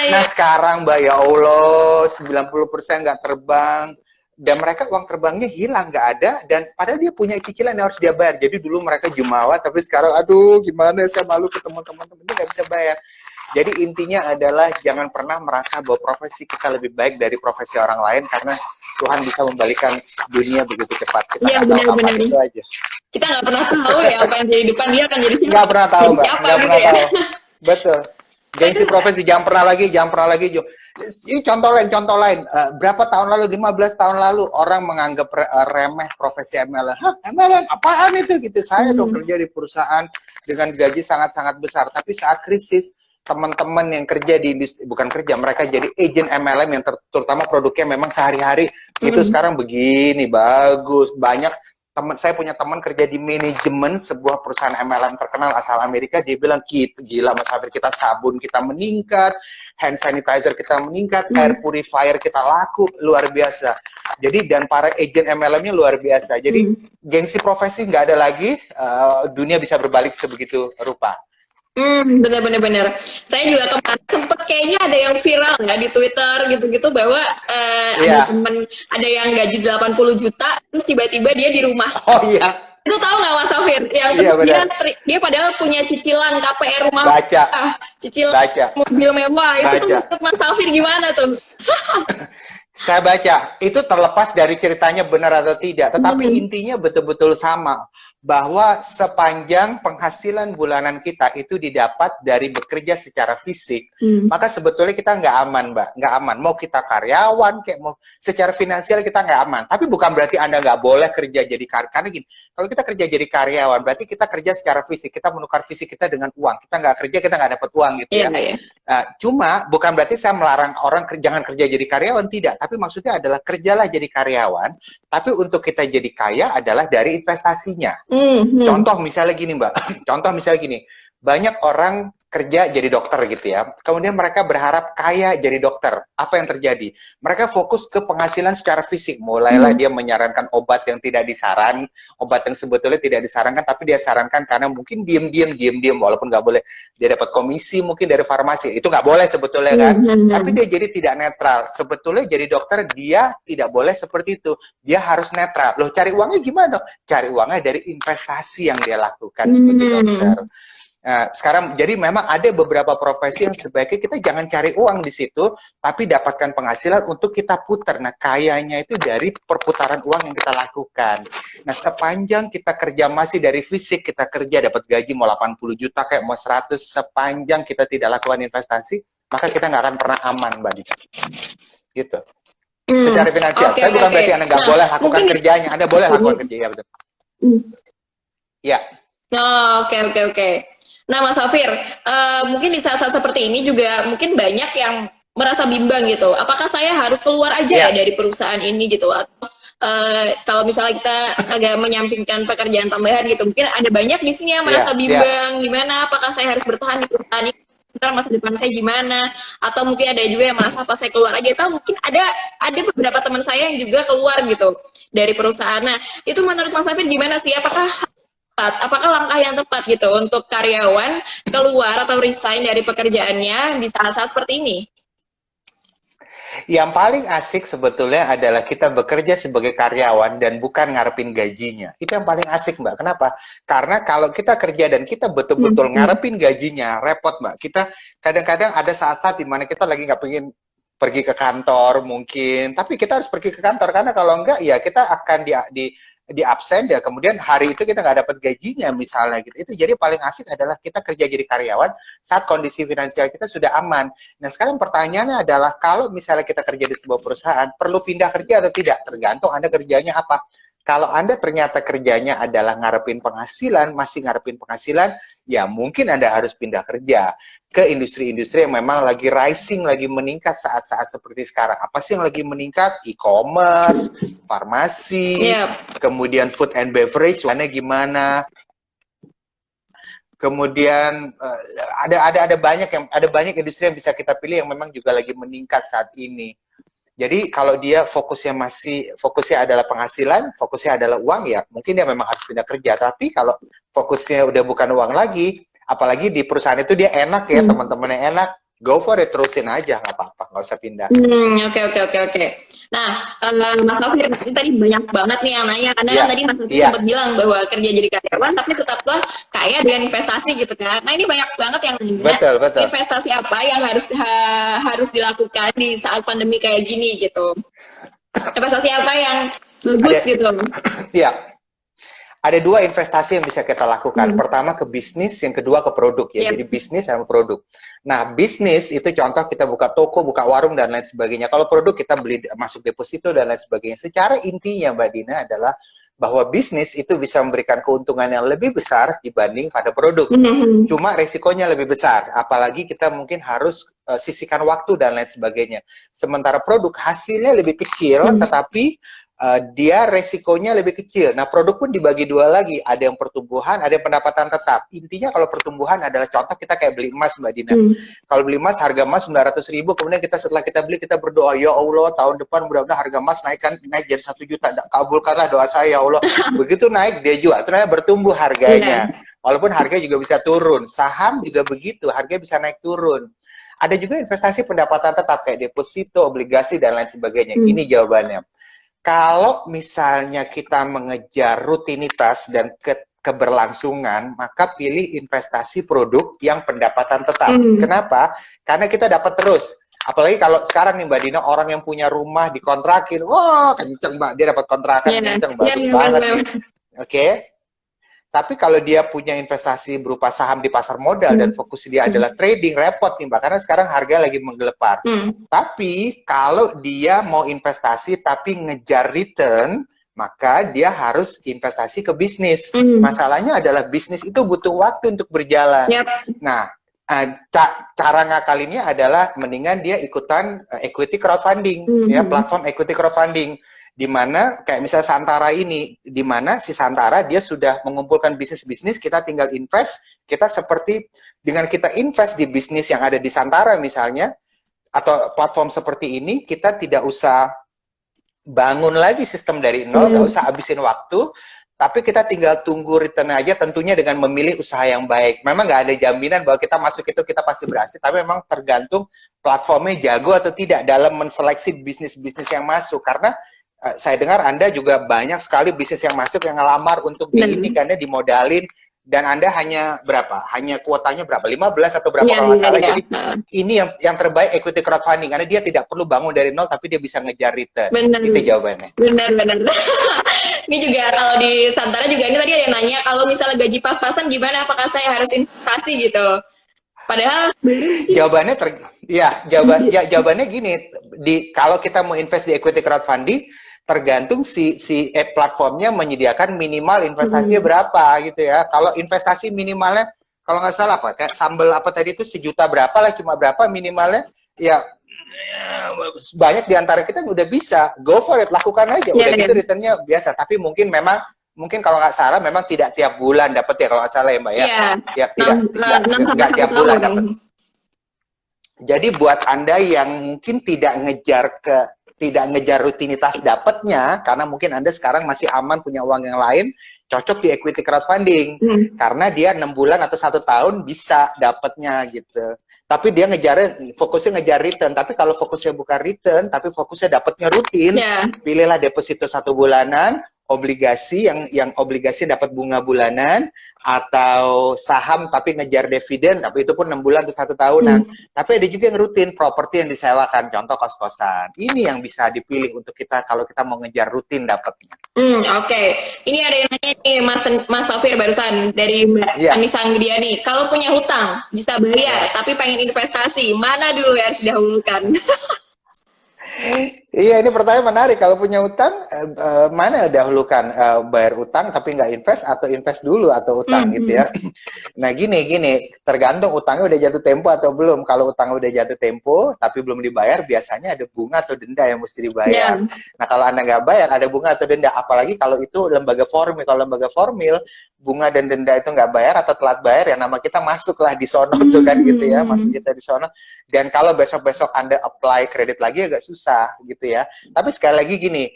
Nah sekarang Mbak, ya Allah, 90% nggak terbang. Dan mereka uang terbangnya hilang, nggak ada, dan padahal dia punya cicilan yang harus dia bayar. Jadi dulu mereka jumawa, tapi sekarang aduh gimana, saya malu ketemu teman-teman dia nggak bisa bayar. Jadi intinya adalah jangan pernah merasa bahwa profesi kita lebih baik dari profesi orang lain, karena Tuhan bisa membalikan dunia begitu cepat. Kita benar-benar itu aja. Kita nggak pernah tahu ya apa yang jadi depan dia akan jadi siapa. Nggak pernah tahu Mbak, nggak pernah tahu. Betul. Gengsi profesi, jangan pernah lagi. Ini contoh lain. Berapa tahun lalu, 15 tahun lalu, orang menganggap remeh profesi MLM. Hah, MLM, apaan itu? Gitu. Saya dong kerja di perusahaan dengan gaji sangat-sangat besar. Tapi saat krisis, teman-teman yang kerja di industri, bukan kerja, mereka jadi agent MLM yang terutama produknya memang sehari-hari. Itu sekarang begini, bagus. Banyak saya punya teman kerja di manajemen sebuah perusahaan MLM terkenal asal Amerika. Dia bilang, gila Mas Hafir, kita sabun kita meningkat, hand sanitizer kita meningkat, air purifier kita laku, luar biasa. Jadi, dan para agent MLM-nya luar biasa. Jadi, gengsi profesi nggak ada lagi, dunia bisa berbalik sebegitu rupa. Bener. Saya juga kemarin sempet kayaknya ada yang viral nggak di Twitter gitu-gitu bahwa ada yang gaji 80 juta terus tiba-tiba dia di rumah. Oh iya. Itu tahu nggak Mas Safir? Yang dia padahal punya cicilan KPR rumah, cicilan mobil mewah. Itu menurut Mas Safir gimana tuh? Saya baca, itu terlepas dari ceritanya benar atau tidak, tetapi intinya betul-betul sama, bahwa sepanjang penghasilan bulanan kita itu didapat dari bekerja secara fisik, maka sebetulnya kita nggak aman, Mbak, nggak aman. Mau kita karyawan, kayak mau secara finansial kita nggak aman. Tapi bukan berarti Anda nggak boleh kerja jadi karyawan. Karena gini, kalau kita kerja jadi karyawan, berarti kita kerja secara fisik, kita menukar fisik kita dengan uang. Kita nggak kerja, kita nggak dapat uang gitu ya. Cuma bukan berarti saya melarang orang jangan kerja jadi karyawan, tidak. Tapi maksudnya adalah kerjalah jadi karyawan, tapi untuk kita jadi kaya adalah dari investasinya. Contoh misalnya gini Mbak, banyak orang kerja jadi dokter gitu ya, kemudian mereka berharap kaya jadi dokter. Apa yang terjadi? Mereka fokus ke penghasilan secara fisik. Mulailah dia menyarankan obat yang tidak disaran, obat yang sebetulnya tidak disarankan, tapi dia sarankan karena mungkin diam-diam, walaupun nggak boleh. Dia dapat komisi mungkin dari farmasi, itu nggak boleh sebetulnya kan. Tapi dia jadi tidak netral. Sebetulnya jadi dokter dia tidak boleh seperti itu. Dia harus netral. Loh, cari uangnya gimana? Cari uangnya dari investasi yang dia lakukan sebagai dokter. Nah, sekarang jadi memang ada beberapa profesi yang sebaiknya kita jangan cari uang di situ, tapi dapatkan penghasilan untuk kita putar. Nah, kayanya itu dari perputaran uang yang kita lakukan. Nah, sepanjang kita kerja masih dari fisik, kita kerja dapat gaji mau 80 juta kayak mau 100, sepanjang kita tidak lakukan investasi, maka kita nggak akan pernah aman, Mbak Dika. Gitu. Secara finansial. Saya bukan berarti Anda nggak boleh lakukan kerjanya, Anda boleh lakukan kerjanya, betul. Ya. Oke. Nah, Mas Safir, mungkin di saat-saat seperti ini juga mungkin banyak yang merasa bimbang gitu. Apakah saya harus keluar aja ya dari perusahaan ini gitu? Atau kalau misalnya kita agak menyampingkan pekerjaan tambahan gitu, mungkin ada banyak di sini yang merasa bimbang, gimana, apakah saya harus bertahan di perusahaan ini, ntar masa depan saya gimana, atau mungkin ada juga yang merasa apa saya keluar aja, atau mungkin ada beberapa teman saya yang juga keluar gitu dari perusahaan. Nah, itu menurut Mas Safir gimana sih? Apakah langkah yang tepat gitu untuk karyawan keluar atau resign dari pekerjaannya di saat-saat seperti ini? Yang paling asik sebetulnya adalah kita bekerja sebagai karyawan dan bukan ngarepin gajinya. Itu yang paling asik, Mbak. Kenapa? Karena kalau kita kerja dan kita betul-betul ngarepin gajinya, repot, Mbak. Kita kadang-kadang ada saat-saat di mana kita lagi nggak pengen pergi ke kantor mungkin, tapi kita harus pergi ke kantor karena kalau enggak ya kita akan di absen ya, kemudian hari itu kita nggak dapat gajinya misalnya gitu. Itu jadi paling asik adalah kita kerja jadi karyawan saat kondisi finansial kita sudah aman. Nah sekarang pertanyaannya adalah kalau misalnya kita kerja di sebuah perusahaan perlu pindah kerja atau tidak, tergantung Anda kerjanya apa. Kalau Anda ternyata kerjanya adalah ngarepin penghasilan, masih ngarepin penghasilan, ya mungkin Anda harus pindah kerja ke industri-industri yang memang lagi rising, lagi meningkat saat-saat seperti sekarang. Apa sih yang lagi meningkat? E-commerce, farmasi, kemudian food and beverage, warnanya gimana? Kemudian ada banyak industri yang bisa kita pilih yang memang juga lagi meningkat saat ini. Jadi kalau dia fokusnya adalah penghasilan, fokusnya adalah uang, ya mungkin dia memang harus pindah kerja. Tapi kalau fokusnya udah bukan uang lagi, apalagi di perusahaan itu dia enak ya, teman-temannya enak, go for it, terusin aja, nggak apa-apa, nggak usah pindah. Oke. Nah, Mas Safir, ini tadi banyak banget nih yang nanya, karena kan tadi Mas Safir sempat bilang bahwa kerja jadi karyawan, tapi tetaplah kaya dengan investasi gitu kan. Nah, ini banyak banget yang nanya, betul. Investasi apa yang harus dilakukan di saat pandemi kayak gini gitu. Investasi apa yang bagus gitu. Iya. Ada dua investasi yang bisa kita lakukan. Pertama ke bisnis, yang kedua ke produk ya. Jadi bisnis sama produk. Nah, bisnis itu contoh kita buka toko, buka warung dan lain sebagainya. Kalau produk kita beli masuk deposito dan lain sebagainya. Secara intinya Mbak Dina adalah bahwa bisnis itu bisa memberikan keuntungan yang lebih besar dibanding pada produk. Cuma resikonya lebih besar. Apalagi kita mungkin harus sisihkan waktu dan lain sebagainya. Sementara produk hasilnya lebih kecil, tetapi dia resikonya lebih kecil. Nah, produk pun dibagi dua lagi. Ada yang pertumbuhan, ada yang pendapatan tetap. Intinya kalau pertumbuhan adalah contoh kita kayak beli emas, Mbak Dina. Kalau beli emas, harga emas 900.000, kemudian setelah kita beli, kita berdoa, ya Allah, tahun depan mudah-mudahan harga emas naik jadi 1 juta. Kabulkanlah doa saya, ya Allah. Begitu naik, dia jual. Ternyata bertumbuh harganya. Walaupun harga juga bisa turun. Saham juga begitu, harga bisa naik turun. Ada juga investasi pendapatan tetap, kayak deposito, obligasi, dan lain sebagainya. Ini jawabannya. Kalau misalnya kita mengejar rutinitas dan keberlangsungan, maka pilih investasi produk yang pendapatan tetap. Kenapa? Karena kita dapat terus. Apalagi kalau sekarang nih Mbak Dina, orang yang punya rumah dikontrakin, wah kenceng Mbak, dia dapat kontrakan kenceng, bagus banget. Oke. Tapi kalau dia punya investasi berupa saham di pasar modal dan fokus dia adalah trading, repot nih Mbak, karena sekarang harga lagi menggelepar. Tapi kalau dia mau investasi tapi ngejar return, maka dia harus investasi ke bisnis. Masalahnya adalah bisnis itu butuh waktu untuk berjalan. Nah, cara ngakalinnya adalah mendingan dia ikutan equity crowdfunding, ya, platform equity crowdfunding. Di mana kayak misalnya Santara ini, di mana si Santara dia sudah mengumpulkan bisnis-bisnis, kita tinggal invest, kita seperti dengan kita invest di bisnis yang ada di Santara misalnya, atau platform seperti ini, kita tidak usah bangun lagi sistem dari nol, nggak usah habisin waktu, tapi kita tinggal tunggu return aja, tentunya dengan memilih usaha yang baik. Memang nggak ada jaminan bahwa kita masuk itu kita pasti berhasil, tapi memang tergantung platformnya jago atau tidak dalam menseleksi bisnis-bisnis yang masuk, karena saya dengar Anda juga banyak sekali bisnis yang masuk yang ngelamar untuk ini karena dimodalin, dan Anda hanya berapa? Hanya kuotanya berapa? 15 atau berapa kalau nggak salah. Jadi ini yang terbaik equity crowdfunding, karena dia tidak perlu bangun dari nol tapi dia bisa ngejar return. Itu jawabannya. Benar. Ini juga kalau di Santara juga ini tadi ada yang nanya, kalau misalnya gaji pas-pasan gimana? Apakah saya harus investasi gitu? Padahal jawabannya gini, kalau kita mau invest di equity crowdfunding, tergantung si platformnya menyediakan minimal investasinya berapa gitu ya. Kalau investasi minimalnya, kalau nggak salah kayak sambal apa tadi itu 1 juta berapa lah, cuma berapa minimalnya, ya banyak di antara kita udah bisa, go for it, lakukan aja. Udah gitu returnnya biasa. Tapi mungkin kalau nggak salah memang tidak tiap bulan dapat ya, kalau nggak salah ya Mbak ya. Tidak tiap bulan dapat. Jadi buat Anda yang mungkin tidak ngejar rutinitas dapatnya, karena mungkin Anda sekarang masih aman punya uang yang lain, cocok di equity crowdfunding. Karena dia 6 bulan atau 1 tahun bisa dapatnya gitu. Tapi dia fokusnya ngejar return. Tapi kalau fokusnya bukan return, tapi fokusnya dapatnya rutin, pilihlah deposito 1 bulanan, obligasi yang obligasi dapat bunga bulanan, atau saham tapi ngejar dividen, tapi itu pun 6 bulan atau 1 tahunan. Tapi ada juga yang rutin, properti yang disewakan, contoh kos-kosan. Ini yang bisa dipilih untuk kita kalau kita mau ngejar rutin dapatnya. Oke. Ini ada yang nanya nih Mas Safir barusan dari Mbak Anissa Anggidiani. Kalau punya hutang bisa bayar tapi pengen investasi, mana dulu yang harus didahulukan? Iya, ini pertanyaan menarik. Kalau punya utang, mana dahulukan? Bayar utang tapi nggak invest, atau invest dulu atau utang gitu ya. Nah gini, tergantung utangnya udah jatuh tempo atau belum. Kalau utang udah jatuh tempo tapi belum dibayar, biasanya ada bunga atau denda yang mesti dibayar. Nah kalau Anda nggak bayar, ada bunga atau denda. Apalagi kalau itu lembaga formil. Kalau lembaga formil, bunga dan denda itu nggak bayar atau telat bayar, ya nama kita masuklah di sono tuh kan gitu ya, masuk kita di sono. Dan kalau besok-besok Anda apply kredit lagi agak susah gitu ya. Tapi sekali lagi gini,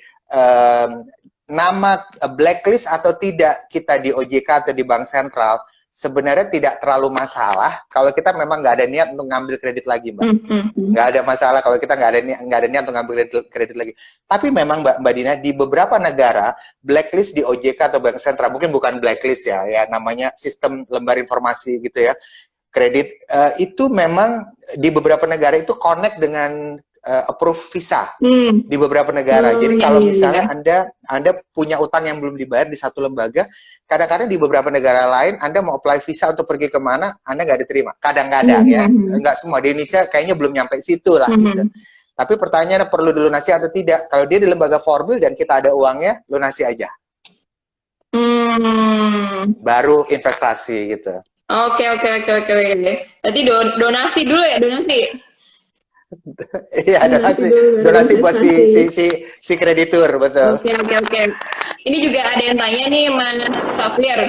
nama blacklist atau tidak kita di OJK atau di Bank Sentral sebenarnya tidak terlalu masalah kalau kita memang nggak ada niat untuk ngambil kredit lagi, Mbak. Nggak ada masalah kalau kita nggak ada niat untuk ngambil kredit lagi. Tapi memang Mbak Dina, di beberapa negara blacklist di OJK atau Bank Sentral, mungkin bukan blacklist ya namanya sistem lembar informasi gitu ya, kredit itu memang di beberapa negara itu connect dengan approve visa di beberapa negara. Jadi kalau misalnya Anda punya utang yang belum dibayar di satu lembaga, kadang-kadang di beberapa negara lain Anda mau apply visa untuk pergi kemana, Anda nggak diterima. Kadang-kadang ya, nggak semua. Di Indonesia kayaknya belum nyampe situ lah gitu. Tapi pertanyaannya perlu dilunasi atau tidak? Kalau dia di lembaga formil dan kita ada uangnya, lunasi aja. Baru investasi gitu. Oke. Berarti donasi dulu ya, donasi. Iya, donasi buat si kreditur, betul. Oke. Ini juga ada yang tanya nih Mas Safir.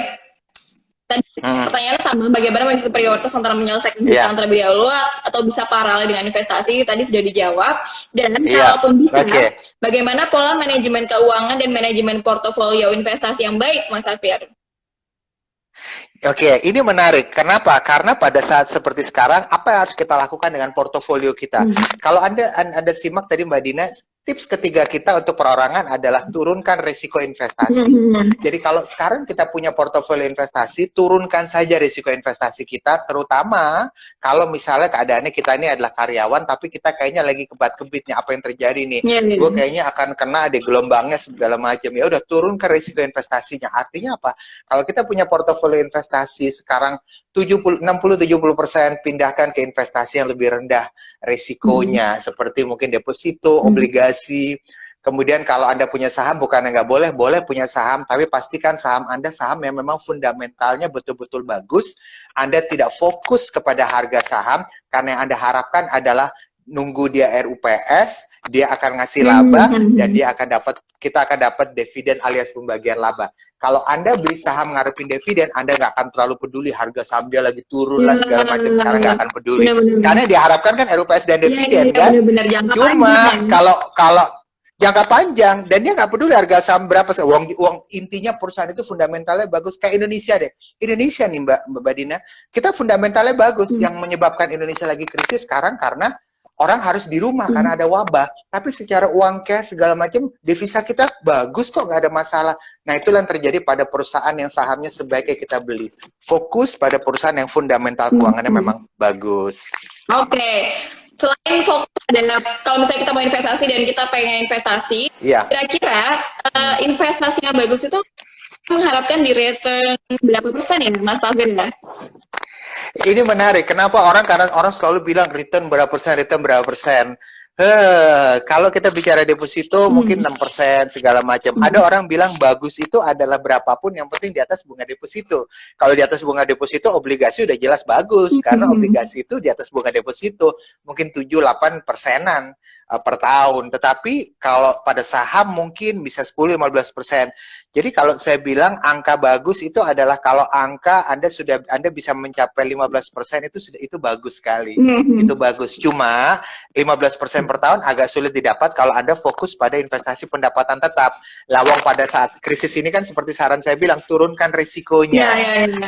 Tadi pertanyaannya sama, bagaimana membagi prioritas antara menyelesaikan hutang terlebih dahulu atau bisa paralel dengan investasi? Tadi sudah dijawab. Dan kalaupun bisa, bagaimana pola manajemen keuangan dan manajemen portofolio investasi yang baik, Mas Safir? Oke, ini menarik. Kenapa? Karena pada saat seperti sekarang, apa yang harus kita lakukan dengan portofolio kita? Kalau Anda simak tadi Mbak Dina, tips ketiga kita untuk perorangan adalah turunkan risiko investasi. Jadi kalau sekarang kita punya portofolio investasi, turunkan saja risiko investasi kita, terutama kalau misalnya keadaannya kita ini adalah karyawan, tapi kita kayaknya lagi kebat-kebitnya, apa yang terjadi nih? Gue kayaknya akan kena ada gelombangnya segala macam. Ya udah, turunkan risiko investasinya. Artinya apa? Kalau kita punya portofolio investasi sekarang 60-70% pindahkan ke investasi yang lebih rendah risikonya, seperti mungkin deposito, obligasi. Kemudian kalau Anda punya saham, bukan nggak boleh punya saham, tapi pastikan saham Anda saham yang memang fundamentalnya betul-betul bagus. Anda tidak fokus kepada harga saham, karena yang Anda harapkan adalah nunggu dia RUPS, dia akan ngasih laba, dan kita akan dapat dividen alias pembagian laba. Kalau Anda beli saham ngarepin dividen, Anda nggak akan terlalu peduli harga saham dia lagi turun lah segala macam, sekarang nggak akan peduli. Karena yang diharapkan kan RUPS dan dividen kan. Cuma kalau jangka panjang, dan dia nggak peduli harga saham berapa, uang intinya perusahaan itu fundamentalnya bagus. Kayak Indonesia deh. Indonesia nih Mbak Dina, kita fundamentalnya bagus. Yang menyebabkan Indonesia lagi krisis sekarang karena orang harus di rumah karena ada wabah. Tapi secara uang cash segala macam, devisa kita bagus kok, nggak ada masalah. Nah, itulah yang terjadi pada perusahaan yang sahamnya sebaiknya kita beli. Fokus pada perusahaan yang fundamental keuangannya memang bagus. Oke. Selain fokus adalah kalau misalnya kita mau investasi dan kita pengen investasi, kira-kira investasi yang bagus itu mengharapkan di return berapa persen ya, Mas Safir ya? Ini menarik. Kenapa karena orang selalu bilang return berapa persen. Kalau kita bicara deposito mungkin 6% segala macam. Ada orang bilang bagus itu adalah berapapun yang penting di atas bunga deposito. Kalau di atas bunga deposito obligasi udah jelas bagus karena obligasi itu di atas bunga deposito mungkin 7-8%-an per tahun. Tetapi kalau pada saham mungkin bisa 10-15%. Jadi kalau saya bilang angka bagus itu adalah kalau angka Anda bisa mencapai 15% itu bagus sekali. Itu bagus. Cuma 15% per tahun agak sulit didapat kalau Anda fokus pada investasi pendapatan tetap. Lawang pada saat krisis ini kan seperti saran saya bilang, turunkan risikonya.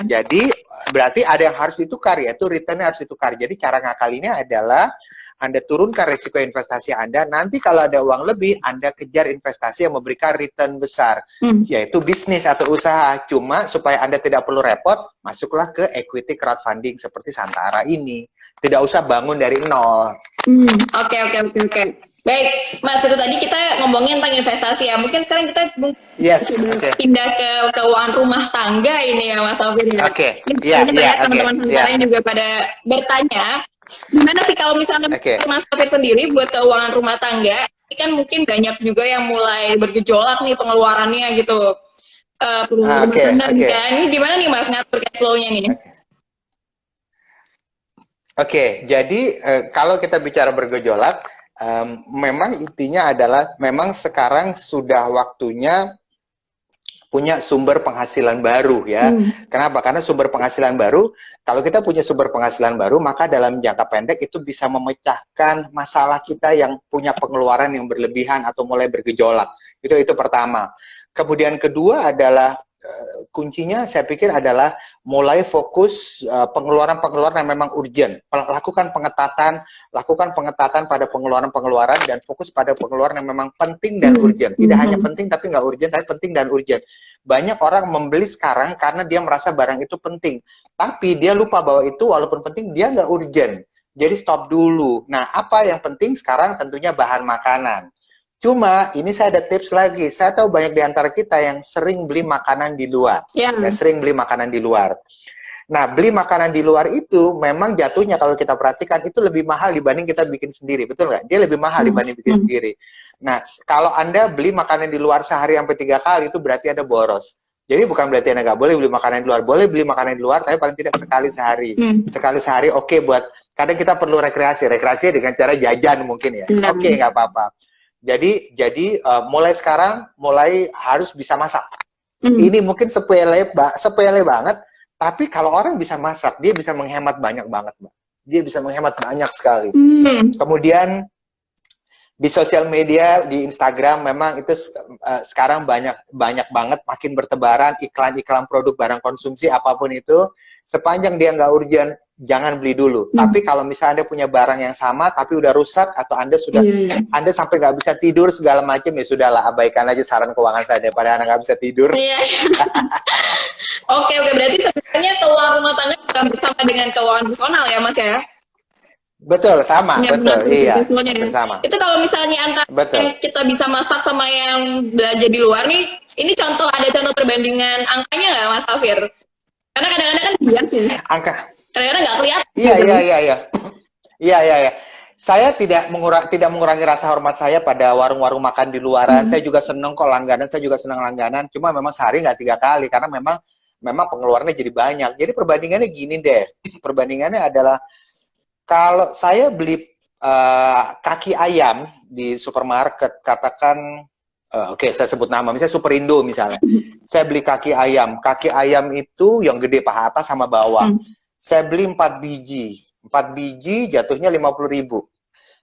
Jadi berarti ada yang harus ditukar, yaitu returnnya harus ditukar. Jadi cara ngakalinnya adalah Anda turunkan risiko investasi Anda, nanti kalau ada uang lebih, Anda kejar investasi yang memberikan return besar, yaitu bisnis atau usaha. Cuma supaya Anda tidak perlu repot, masuklah ke equity crowdfunding seperti Santara ini. Tidak usah bangun dari nol. Oke. Baik, Mas, itu tadi kita ngomongin tentang investasi ya. Mungkin sekarang kita pindah ke keuangan rumah tangga ini ya, Mas Safir. Oke. Teman-teman Santara juga pada bertanya, gimana sih kalau misalnya Mas Safir sendiri buat keuangan rumah tangga, ini kan mungkin banyak juga yang mulai bergejolak nih pengeluarannya gitu. Ini gimana nih Mas ngatur cash flow-nya nih? Jadi kalau kita bicara bergejolak, memang intinya adalah memang sekarang sudah waktunya punya sumber penghasilan baru ya. Kenapa? Karena sumber penghasilan baru, kalau kita punya sumber penghasilan baru, maka dalam jangka pendek itu bisa memecahkan masalah kita yang punya pengeluaran yang berlebihan atau mulai bergejolak. Itu pertama. Kemudian kedua adalah kuncinya saya pikir adalah mulai fokus pengeluaran-pengeluaran yang memang urgent. Lakukan pengetatan pada pengeluaran-pengeluaran dan fokus pada pengeluaran yang memang penting dan urgent. Tidak hanya penting tapi nggak urgent, tapi penting dan urgent. Banyak orang membeli sekarang karena dia merasa barang itu penting. Tapi dia lupa bahwa itu walaupun penting, dia nggak urgent. Jadi stop dulu. Nah, apa yang penting sekarang tentunya bahan makanan. Cuma ini saya ada tips lagi. Saya tahu banyak di antara kita yang sering beli makanan di luar. Sering beli makanan di luar. Nah, beli makanan di luar itu memang jatuhnya kalau kita perhatikan itu lebih mahal dibanding kita bikin sendiri. Betul nggak? Dia lebih mahal dibanding bikin sendiri. Nah, kalau Anda beli makanan di luar sehari sampai 3 kali itu berarti Anda boros. Jadi bukan berarti Anda nggak boleh beli makanan di luar. Boleh beli makanan di luar, tapi paling tidak sekali sehari. Sekali sehari oke buat, kadang kita perlu rekreasi. Rekreasi dengan cara jajan mungkin ya. Oke, nggak apa-apa. Jadi mulai sekarang mulai harus bisa masak. Ini mungkin sepele banget, tapi kalau orang bisa masak, dia bisa menghemat banyak banget, Mbak. Dia bisa menghemat banyak sekali. Kemudian di sosial media, di Instagram memang itu sekarang banyak banget makin bertebaran iklan-iklan produk barang konsumsi apapun itu. Sepanjang dia nggak urgent, jangan beli dulu. Tapi kalau misalnya Anda punya barang yang sama tapi udah rusak atau Anda sudah Anda sampai nggak bisa tidur segala macam, ya sudahlah, abaikan aja saran keuangan saya daripada Anda nggak bisa tidur. Oke, berarti sebenarnya keuangan rumah tangga juga bersama dengan keuangan personal ya, Mas ya? Betul, sama, betul, iya, bersama. Itu kalau misalnya antara yang kita bisa masak sama yang belanja di luar nih, ini ada contoh perbandingan angkanya nggak, Mas Safir? Karena kadang-kadang kan kadang-kadang nggak kelihatan. Iya. Saya tidak mengurangi rasa hormat saya pada warung-warung makan di luaran. Saya juga seneng kok langganan, saya juga senang langganan. Cuma memang sehari nggak 3 kali karena memang pengeluarannya jadi banyak. Jadi perbandingannya gini deh. Perbandingannya adalah kalau saya beli kaki ayam di supermarket, katakan saya sebut nama, misalnya Superindo misalnya. Saya beli kaki ayam. Kaki ayam itu yang gede paha atas sama bawah. Saya beli 4 biji. 4 biji jatuhnya 50.000.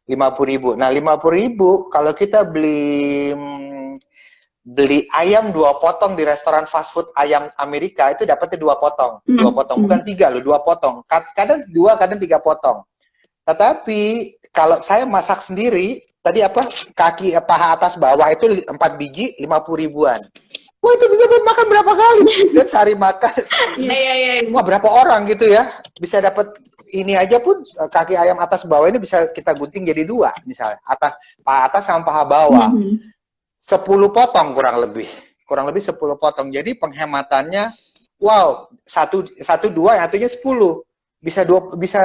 50.000. Nah, 50.000 kalau kita beli ayam 2 potong di restoran fast food ayam Amerika itu dapatnya 2 potong. 2 potong, bukan 3 loh, 2 potong. Kadang 2, kadang 3 potong. Tetapi kalau saya masak sendiri, tadi kaki paha atas bawah itu 4 biji 50.000-an. Wah, itu bisa buat makan berapa kali? Dan sehari makan. Wah, berapa orang gitu ya? Bisa dapat ini aja pun kaki ayam atas bawah ini bisa kita gunting jadi 2 misalnya. Paha atas sama paha bawah. 10 potong kurang lebih 10 potong. Jadi penghematannya wow, 1 2 yang satunya 10. Bisa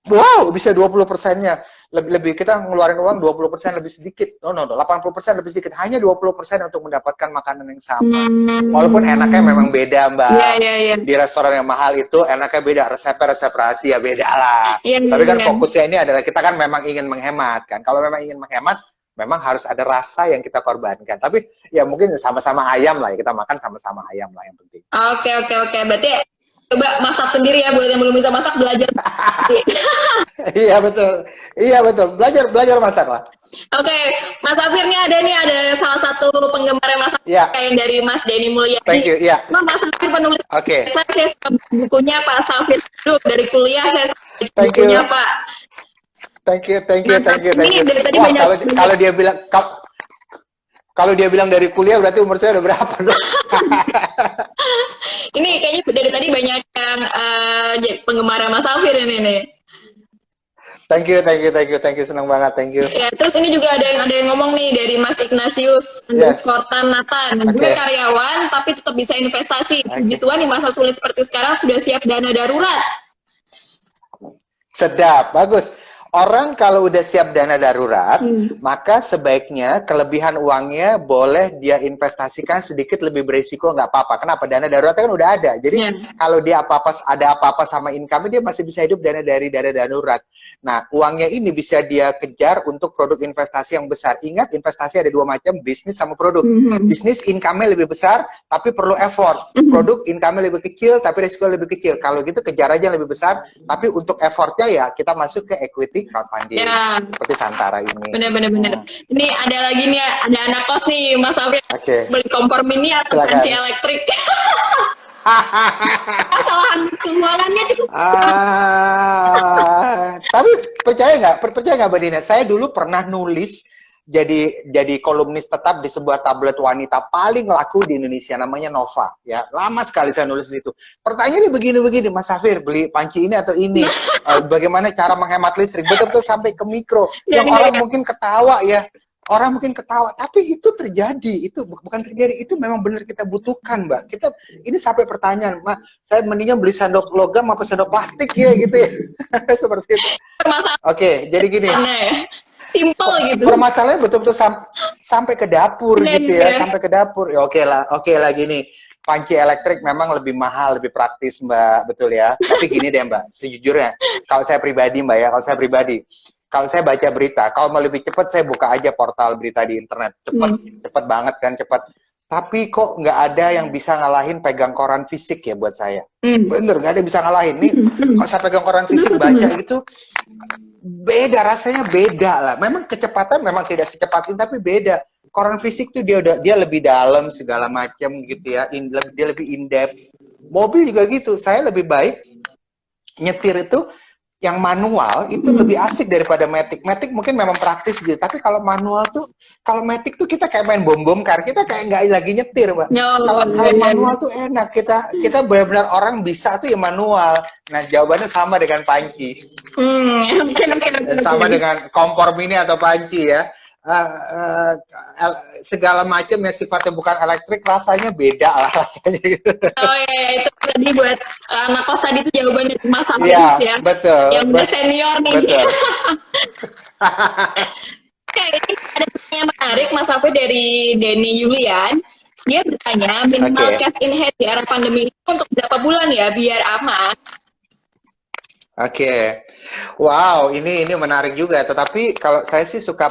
Wow, bisa 20%-nya. Lebih kita ngeluarin uang 20% lebih sedikit. No, 80% lebih sedikit. Hanya 20% untuk mendapatkan makanan yang sama. Walaupun enaknya memang beda, Mbak. Iya. Di restoran yang mahal itu enaknya beda. Resep rahasia beda lah. Iya, Tapi kan iya. fokusnya ini adalah kita kan memang ingin menghemat kan. Kalau memang ingin menghemat, memang harus ada rasa yang kita korbankan. Tapi ya mungkin sama-sama ayam lah ya. Kita makan sama-sama ayam lah yang penting. Oke. Berarti coba masak sendiri ya, buat yang belum bisa masak, belajar. Iya betul. Belajar masak lah. Oke, Mas Safir ada salah satu penggemar yang masak yang dari Mas Denny Mulyadi. Thank you. Iya. Mas Safir penulis. Oke. Saya suka bukunya Pak Safir. Dari kuliah saya suka Thank bukunya you. Pak. Thank you. Ini dari tadi Wah, banyak. kalau dia bilang dari kuliah berarti umur saya udah berapa dong? Ini kayaknya dari tadi banyak yang penggemar Mas Safir ini nih. Thank you. Senang banget, thank you. Ya, terus ini juga ada yang ngomong nih dari Mas Ignatius Kortan Nathan. Gue karyawan tapi tetap bisa investasi. Puji Tuhan di masa sulit seperti sekarang sudah siap dana darurat. Sedap, bagus. Orang kalau udah siap dana darurat, maka sebaiknya kelebihan uangnya boleh dia investasikan sedikit lebih berisiko, nggak apa-apa. Kenapa? Dana darurat kan udah ada. Jadi kalau dia ada apa-apa sama income, dia masih bisa hidup dari dana darurat. Nah, uangnya ini bisa dia kejar untuk produk investasi yang besar. Ingat, investasi ada dua macam, bisnis sama produk. Bisnis income-nya lebih besar, tapi perlu effort. Produk income-nya lebih kecil, tapi risiko lebih kecil. Kalau gitu kejar aja yang lebih besar, tapi untuk effortnya ya kita masuk ke equity crowdfunding seperti Santara ini. Bener. Ini ada lagi nih, ada anak kos nih Mas Safir. Beli kompor mini atau panci elektrik. Kesalahan keuangannya cukup. Tapi percaya nggak Mbak Dina? Saya dulu pernah nulis jadi kolumnis tetap di sebuah tablet wanita paling laku di Indonesia, namanya Nova. Ya, lama sekali saya nulis di situ. Pertanyaannya begini, Mas Safir, beli panci ini atau ini? Bagaimana cara menghemat listrik? Betul-betul sampai ke mikro. Yang orang mungkin ketawa ya. Orang mungkin ketawa, tapi itu terjadi. Itu bukan terjadi, itu memang benar kita butuhkan, Mbak. Ini sampai pertanyaan, Mbak, saya mendingan beli sendok logam apa sendok plastik ya gitu ya. Seperti itu. Oke, jadi gini. Simple gitu. Permasalahannya betul-betul sampai ke dapur gitu ya, sampai ke dapur. Ya oke lah gini. Panci elektrik memang lebih mahal, lebih praktis, Mbak, betul ya. Tapi gini deh, Mbak, sejujurnya, kalau saya pribadi, kalau saya baca berita, kalau mau lebih cepat saya buka aja portal berita di internet, cepet banget kan, cepet. Tapi kok nggak ada yang bisa ngalahin pegang koran fisik ya buat saya. Bener, nggak ada yang bisa ngalahin. Nih, kalau saya pegang koran fisik baca itu beda, rasanya beda lah. Memang kecepatan memang tidak secepat ini, tapi beda. Koran fisik tuh dia lebih dalam segala macam gitu ya, dia lebih in depth. Mobil juga gitu. Saya lebih baik nyetir itu yang manual itu lebih asik daripada matic. Matic mungkin memang praktis gitu, tapi kalau manual tuh, kalau matic tuh kita kayak main bom car, kita kayak nggak lagi nyetir, Mbak. Kalau manual tuh enak, kita benar-benar orang bisa tuh ya manual. Nah, jawabannya sama dengan panci. Sama dengan kompor mini atau panci ya. Segala macam yang sifatnya bukan elektrik rasanya beda lah rasanya gitu. Oh iya, itu tadi buat anak kos tadi itu jawabannya Mas Safir ya. Betul. Yang udah senior nih. Betul. Oke, ini ada pertanyaan menarik Mas Safir dari Denny Yulian. Dia bertanya, minimal cash in hand di era pandemi ini untuk berapa bulan ya biar aman? Wow, ini menarik juga. Tetapi kalau saya sih suka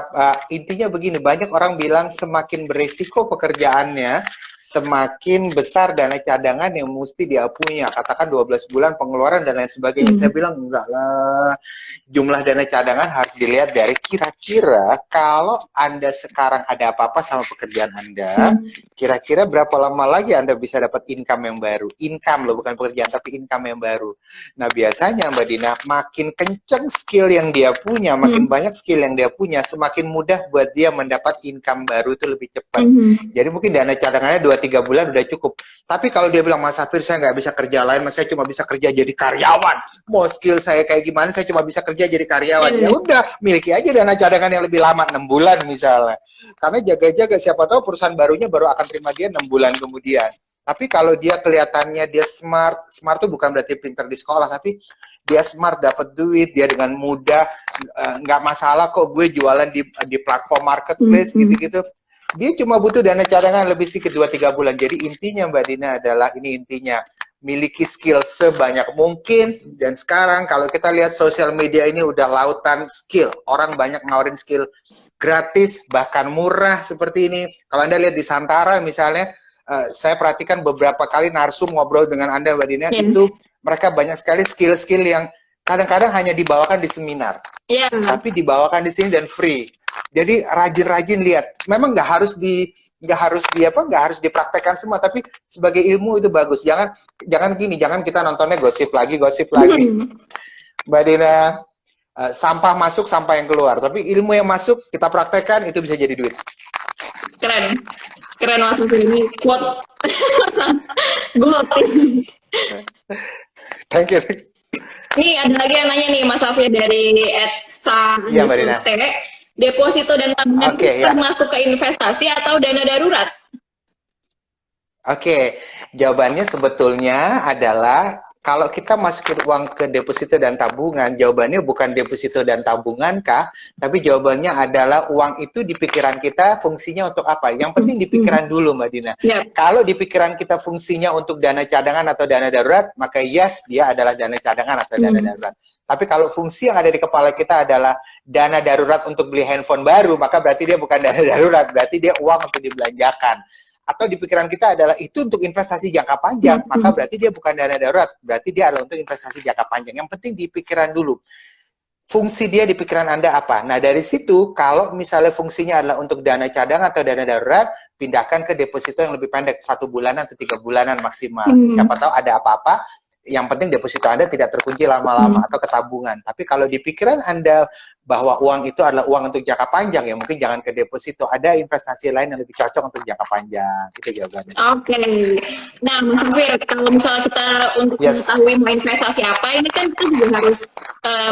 intinya begini, banyak orang bilang semakin beresiko pekerjaannya, semakin besar dana cadangan yang mesti dia punya. Katakan 12 bulan pengeluaran dan lain sebagainya. Saya bilang enggak lah. Jumlah dana cadangan harus dilihat dari kira-kira kalau Anda sekarang ada apa-apa sama pekerjaan Anda, kira-kira berapa lama lagi Anda bisa dapat income yang baru. Income loh, bukan pekerjaan, tapi income yang baru. Nah, biasanya Mbak Dina, makin kenceng skill yang dia punya, makin banyak skill yang dia punya, semakin mudah buat dia mendapat income baru itu lebih cepat. Jadi mungkin dana cadangannya 2-3 bulan udah cukup. Tapi kalau dia bilang, Mas Safir, saya nggak bisa kerja lain, saya cuma bisa kerja jadi karyawan. Mau skill saya kayak gimana, saya cuma bisa kerja jadi karyawan. Ya udah, miliki aja dana cadangan yang lebih lama, 6 bulan misalnya. Karena jaga-jaga, siapa tahu perusahaan barunya baru akan terima dia 6 bulan kemudian. Tapi kalau dia kelihatannya dia smart, smart tuh bukan berarti pinter di sekolah, tapi dia smart, dapat duit, dia dengan mudah, nggak masalah kok gue jualan di platform marketplace gitu-gitu. Dia cuma butuh dana cadangan lebih sedikit 2-3 bulan. Jadi intinya Mbak Dina adalah, ini intinya, miliki skill sebanyak mungkin. Dan sekarang kalau kita lihat sosial media ini udah lautan skill. Orang banyak ngawarin skill gratis, bahkan murah seperti ini. Kalau Anda lihat di Santara misalnya, saya perhatikan beberapa kali narsum ngobrol dengan Anda Mbak Dina, itu mereka banyak sekali skill-skill yang kadang-kadang hanya dibawakan di seminar, tapi dibawakan di sini dan free. Jadi rajin-rajin lihat. Memang nggak harus dipraktekkan semua, tapi sebagai ilmu itu bagus. Jangan kita nontonnya gosip lagi. Mbak Dina, sampah masuk, sampah yang keluar. Tapi ilmu yang masuk kita praktekkan, itu bisa jadi duit. Keren Mas Safir, ini quote. Good. Thank you. Nih ada lagi yang nanya nih Mas Safir dari Etsa. Iya Mbak Dina. Deposito dan tabungan termasuk ke investasi atau dana darurat? Jawabannya sebetulnya adalah kalau kita masukin uang ke deposito dan tabungan, jawabannya bukan deposito dan tabungan kah, tapi jawabannya adalah uang itu di pikiran kita fungsinya untuk apa? Yang penting di pikiran dulu Mbak Dina. Kalau di pikiran kita fungsinya untuk dana cadangan atau dana darurat, maka yes, dia adalah dana cadangan atau dana darurat. Tapi kalau fungsi yang ada di kepala kita adalah dana darurat untuk beli handphone baru, maka berarti dia bukan dana darurat, berarti dia uang untuk dibelanjakan. Atau di pikiran kita adalah itu untuk investasi jangka panjang, maka berarti dia bukan dana darurat, berarti dia adalah untuk investasi jangka panjang. Yang penting di pikiran dulu. Fungsi dia di pikiran Anda apa? Nah, dari situ, kalau misalnya fungsinya adalah untuk dana cadangan atau dana darurat, pindahkan ke deposito yang lebih pendek, 1 bulanan atau 3 bulanan maksimal. Siapa tahu ada apa-apa, yang penting deposito Anda tidak terkunci lama-lama atau ke tabungan. Tapi kalau di pikiran Anda bahwa uang itu adalah uang untuk jangka panjang, ya mungkin jangan ke deposito. Ada investasi lain yang lebih cocok untuk jangka panjang. Itu jawabannya. Nah, Mas Safir, kalau misalnya kita untuk mengetahui mau investasi apa, ini kan kita juga harus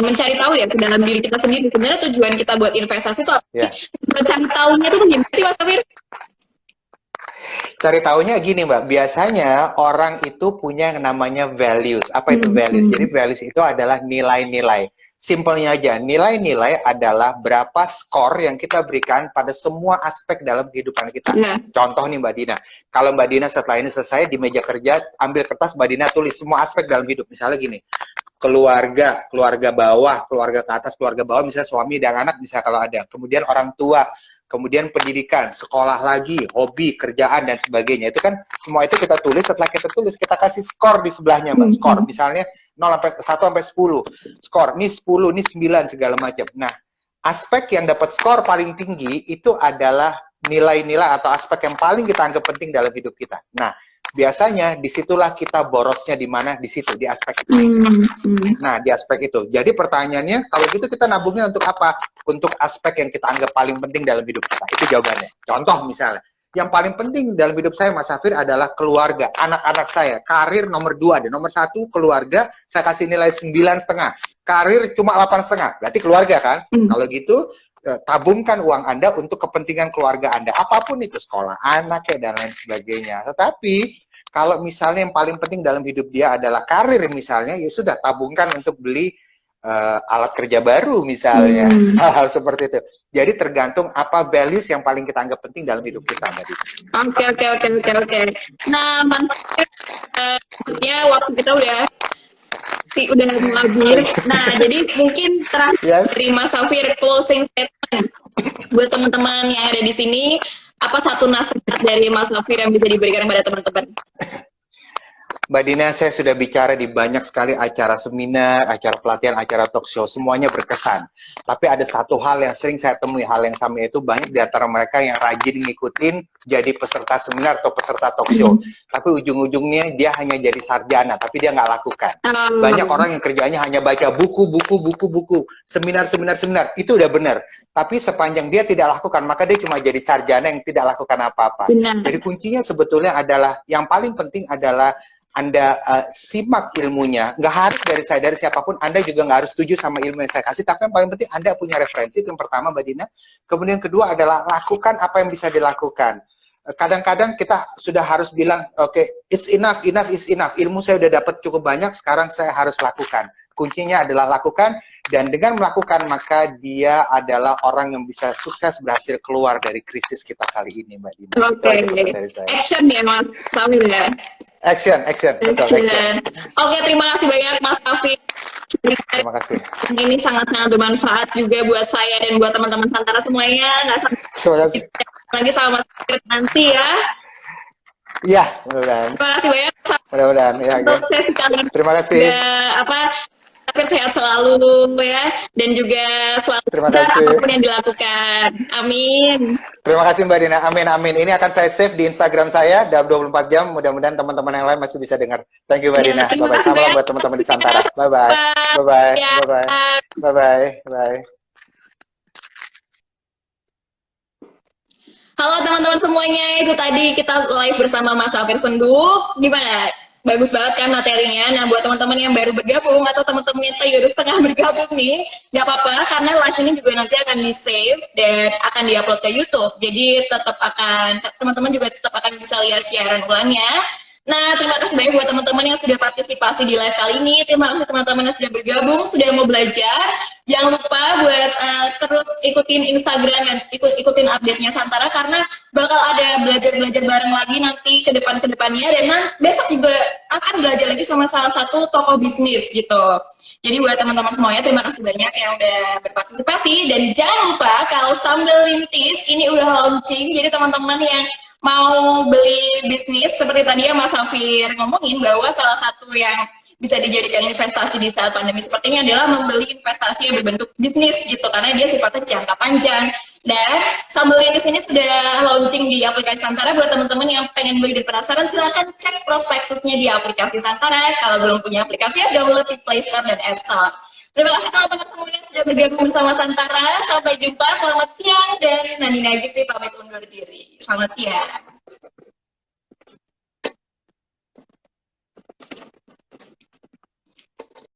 mencari tahu ya ke dalam diri kita sendiri. Sebenarnya tujuan kita buat investasi itu apa? Mencari tahunya itu gimana sih, Mas Safir? Cari tahunya gini Mbak, biasanya orang itu punya yang namanya values. Apa itu values? Jadi values itu adalah nilai-nilai. Simpelnya aja, nilai-nilai adalah berapa skor yang kita berikan pada semua aspek dalam kehidupan kita. Contoh nih Mbak Dina, kalau Mbak Dina setelah ini selesai di meja kerja, ambil kertas Mbak Dina tulis semua aspek dalam hidup. Misalnya gini, keluarga, keluarga bawah, keluarga ke atas, keluarga bawah, misalnya suami dan anak, misalnya kalau ada. Kemudian orang tua, kemudian pendidikan, sekolah lagi, hobi, kerjaan, dan sebagainya. Itu kan semua itu kita tulis, setelah kita tulis, kita kasih skor di sebelahnya, Mbak. Skor, misalnya 1-10. Skor, ini 10, ini 9, segala macam. Nah, aspek yang dapat skor paling tinggi itu adalah nilai-nilai atau aspek yang paling kita anggap penting dalam hidup kita. Nah, biasanya disitulah kita borosnya di mana, di situ, di aspek itu. Nah, di aspek itu. Jadi pertanyaannya, kalau gitu kita nabungnya untuk apa? Untuk aspek yang kita anggap paling penting dalam hidup kita. Itu jawabannya. Contoh misalnya, yang paling penting dalam hidup saya, Mas Safir, adalah keluarga, anak-anak saya. Karir nomor 2, dan nomor 1 keluarga, saya kasih nilai 9,5. Karir cuma 8,5, berarti keluarga kan? Kalau gitu, tabungkan uang Anda untuk kepentingan keluarga Anda. Apapun itu, sekolah anak ya, dan lain sebagainya. Tetapi, kalau misalnya yang paling penting dalam hidup dia adalah karir misalnya, ya sudah, tabungkan untuk beli alat kerja baru misalnya. Hal-hal seperti itu. Jadi tergantung apa values yang paling kita anggap penting dalam hidup kita. Oke. Nah, mantap. Ya, waktu kita udah mau habis. Nah, jadi mungkin terakhir dari Mas Safir, closing statement buat teman-teman yang ada di sini, apa satu nasihat dari Mas Safir yang bisa diberikan kepada teman-teman? Mbak Dina, saya sudah bicara di banyak sekali acara seminar, acara pelatihan, acara talk show, semuanya berkesan. Tapi ada satu hal yang sering saya temui, hal yang sama, itu banyak di antara mereka yang rajin ngikutin jadi peserta seminar atau peserta talk show. Tapi ujung-ujungnya dia hanya jadi sarjana, tapi dia nggak lakukan. Banyak orang yang kerjanya hanya baca buku, seminar, itu udah benar. Tapi sepanjang dia tidak lakukan, maka dia cuma jadi sarjana yang tidak lakukan apa-apa. Jadi kuncinya sebetulnya adalah, yang paling penting adalah Anda simak ilmunya, nggak harus dari saya, dari siapapun. Anda juga nggak harus setuju sama ilmu yang saya kasih, tapi yang paling penting Anda punya referensi. Itu yang pertama, Mbak Dina. Kemudian yang kedua adalah lakukan apa yang bisa dilakukan. kadang-kadang kita sudah harus bilang, oke, it's enough, enough is enough. Ilmu saya udah dapat cukup banyak, sekarang saya harus lakukan. Kuncinya adalah lakukan, dan dengan melakukan maka dia adalah orang yang bisa sukses berhasil keluar dari krisis kita kali ini, Mbak Dina. Oke, action ya Mas Samil ya. Action. Oke, terima kasih banyak Mas Afif. Terima kasih. Ini sangat-sangat bermanfaat juga buat saya dan buat teman-teman Santara semuanya. Terima kasih. Lagi sama Mas Afif nanti ya. Iya, mudah-mudahan. Terima kasih banyak. Mudah-mudahan. Ya, untuk sesi kali ini. Terima kasih. Afif sehat selalu ya, dan juga selalu terima kasih. Apapun yang dilakukan. Amin. Terima kasih Mbak Dina. Amin. Ini akan saya save di Instagram saya dalam 24 jam. Mudah-mudahan teman-teman yang lain masih bisa dengar. Thank you Mbak Dina. Bye-bye. Salam buat teman-teman di Santara. Bye-bye. Bye-bye. Bye-bye. Bye-bye. Bye. Halo teman-teman semuanya, itu tadi kita live bersama Mas Afif Senduk. Gimana? Bagus banget kan materinya. Nah, buat teman-teman yang baru bergabung atau teman-teman yang baru setengah bergabung nih, nggak apa-apa karena live ini juga nanti akan di-save dan akan di-upload ke YouTube. Jadi teman-teman juga tetap akan bisa lihat siaran ulangnya. Nah, terima kasih banyak buat teman-teman yang sudah partisipasi di live kali ini. Terima kasih teman-teman yang sudah bergabung, sudah mau belajar. Jangan lupa buat terus ikutin Instagram dan ikutin update-nya Santara karena bakal ada belajar-belajar bareng lagi nanti ke depannya, dan besok juga akan belajar lagi sama salah satu tokoh bisnis gitu. Jadi buat teman-teman semuanya, terima kasih banyak yang udah berpartisipasi, dan jangan lupa kalau Sambal Rintis ini udah launching, jadi teman-teman yang mau beli bisnis seperti tadi ya Mas Safir ngomongin bahwa salah satu yang bisa dijadikan investasi di saat pandemi seperti ini adalah membeli investasi yang berbentuk bisnis gitu, karena dia sifatnya jangka panjang. Dan Sambal Rintis ini sudah launching di aplikasi Santara. Buat teman-teman yang pengen beli dan penasaran, silahkan cek prospektusnya di aplikasi Santara. Kalau belum punya aplikasi, download di Play Store dan App Store. Terima kasih teman-teman semuanya sudah bergabung bersama Santara. Sampai jumpa, selamat siang, dan Nani Nagis pamit undur diri. Selamat siang.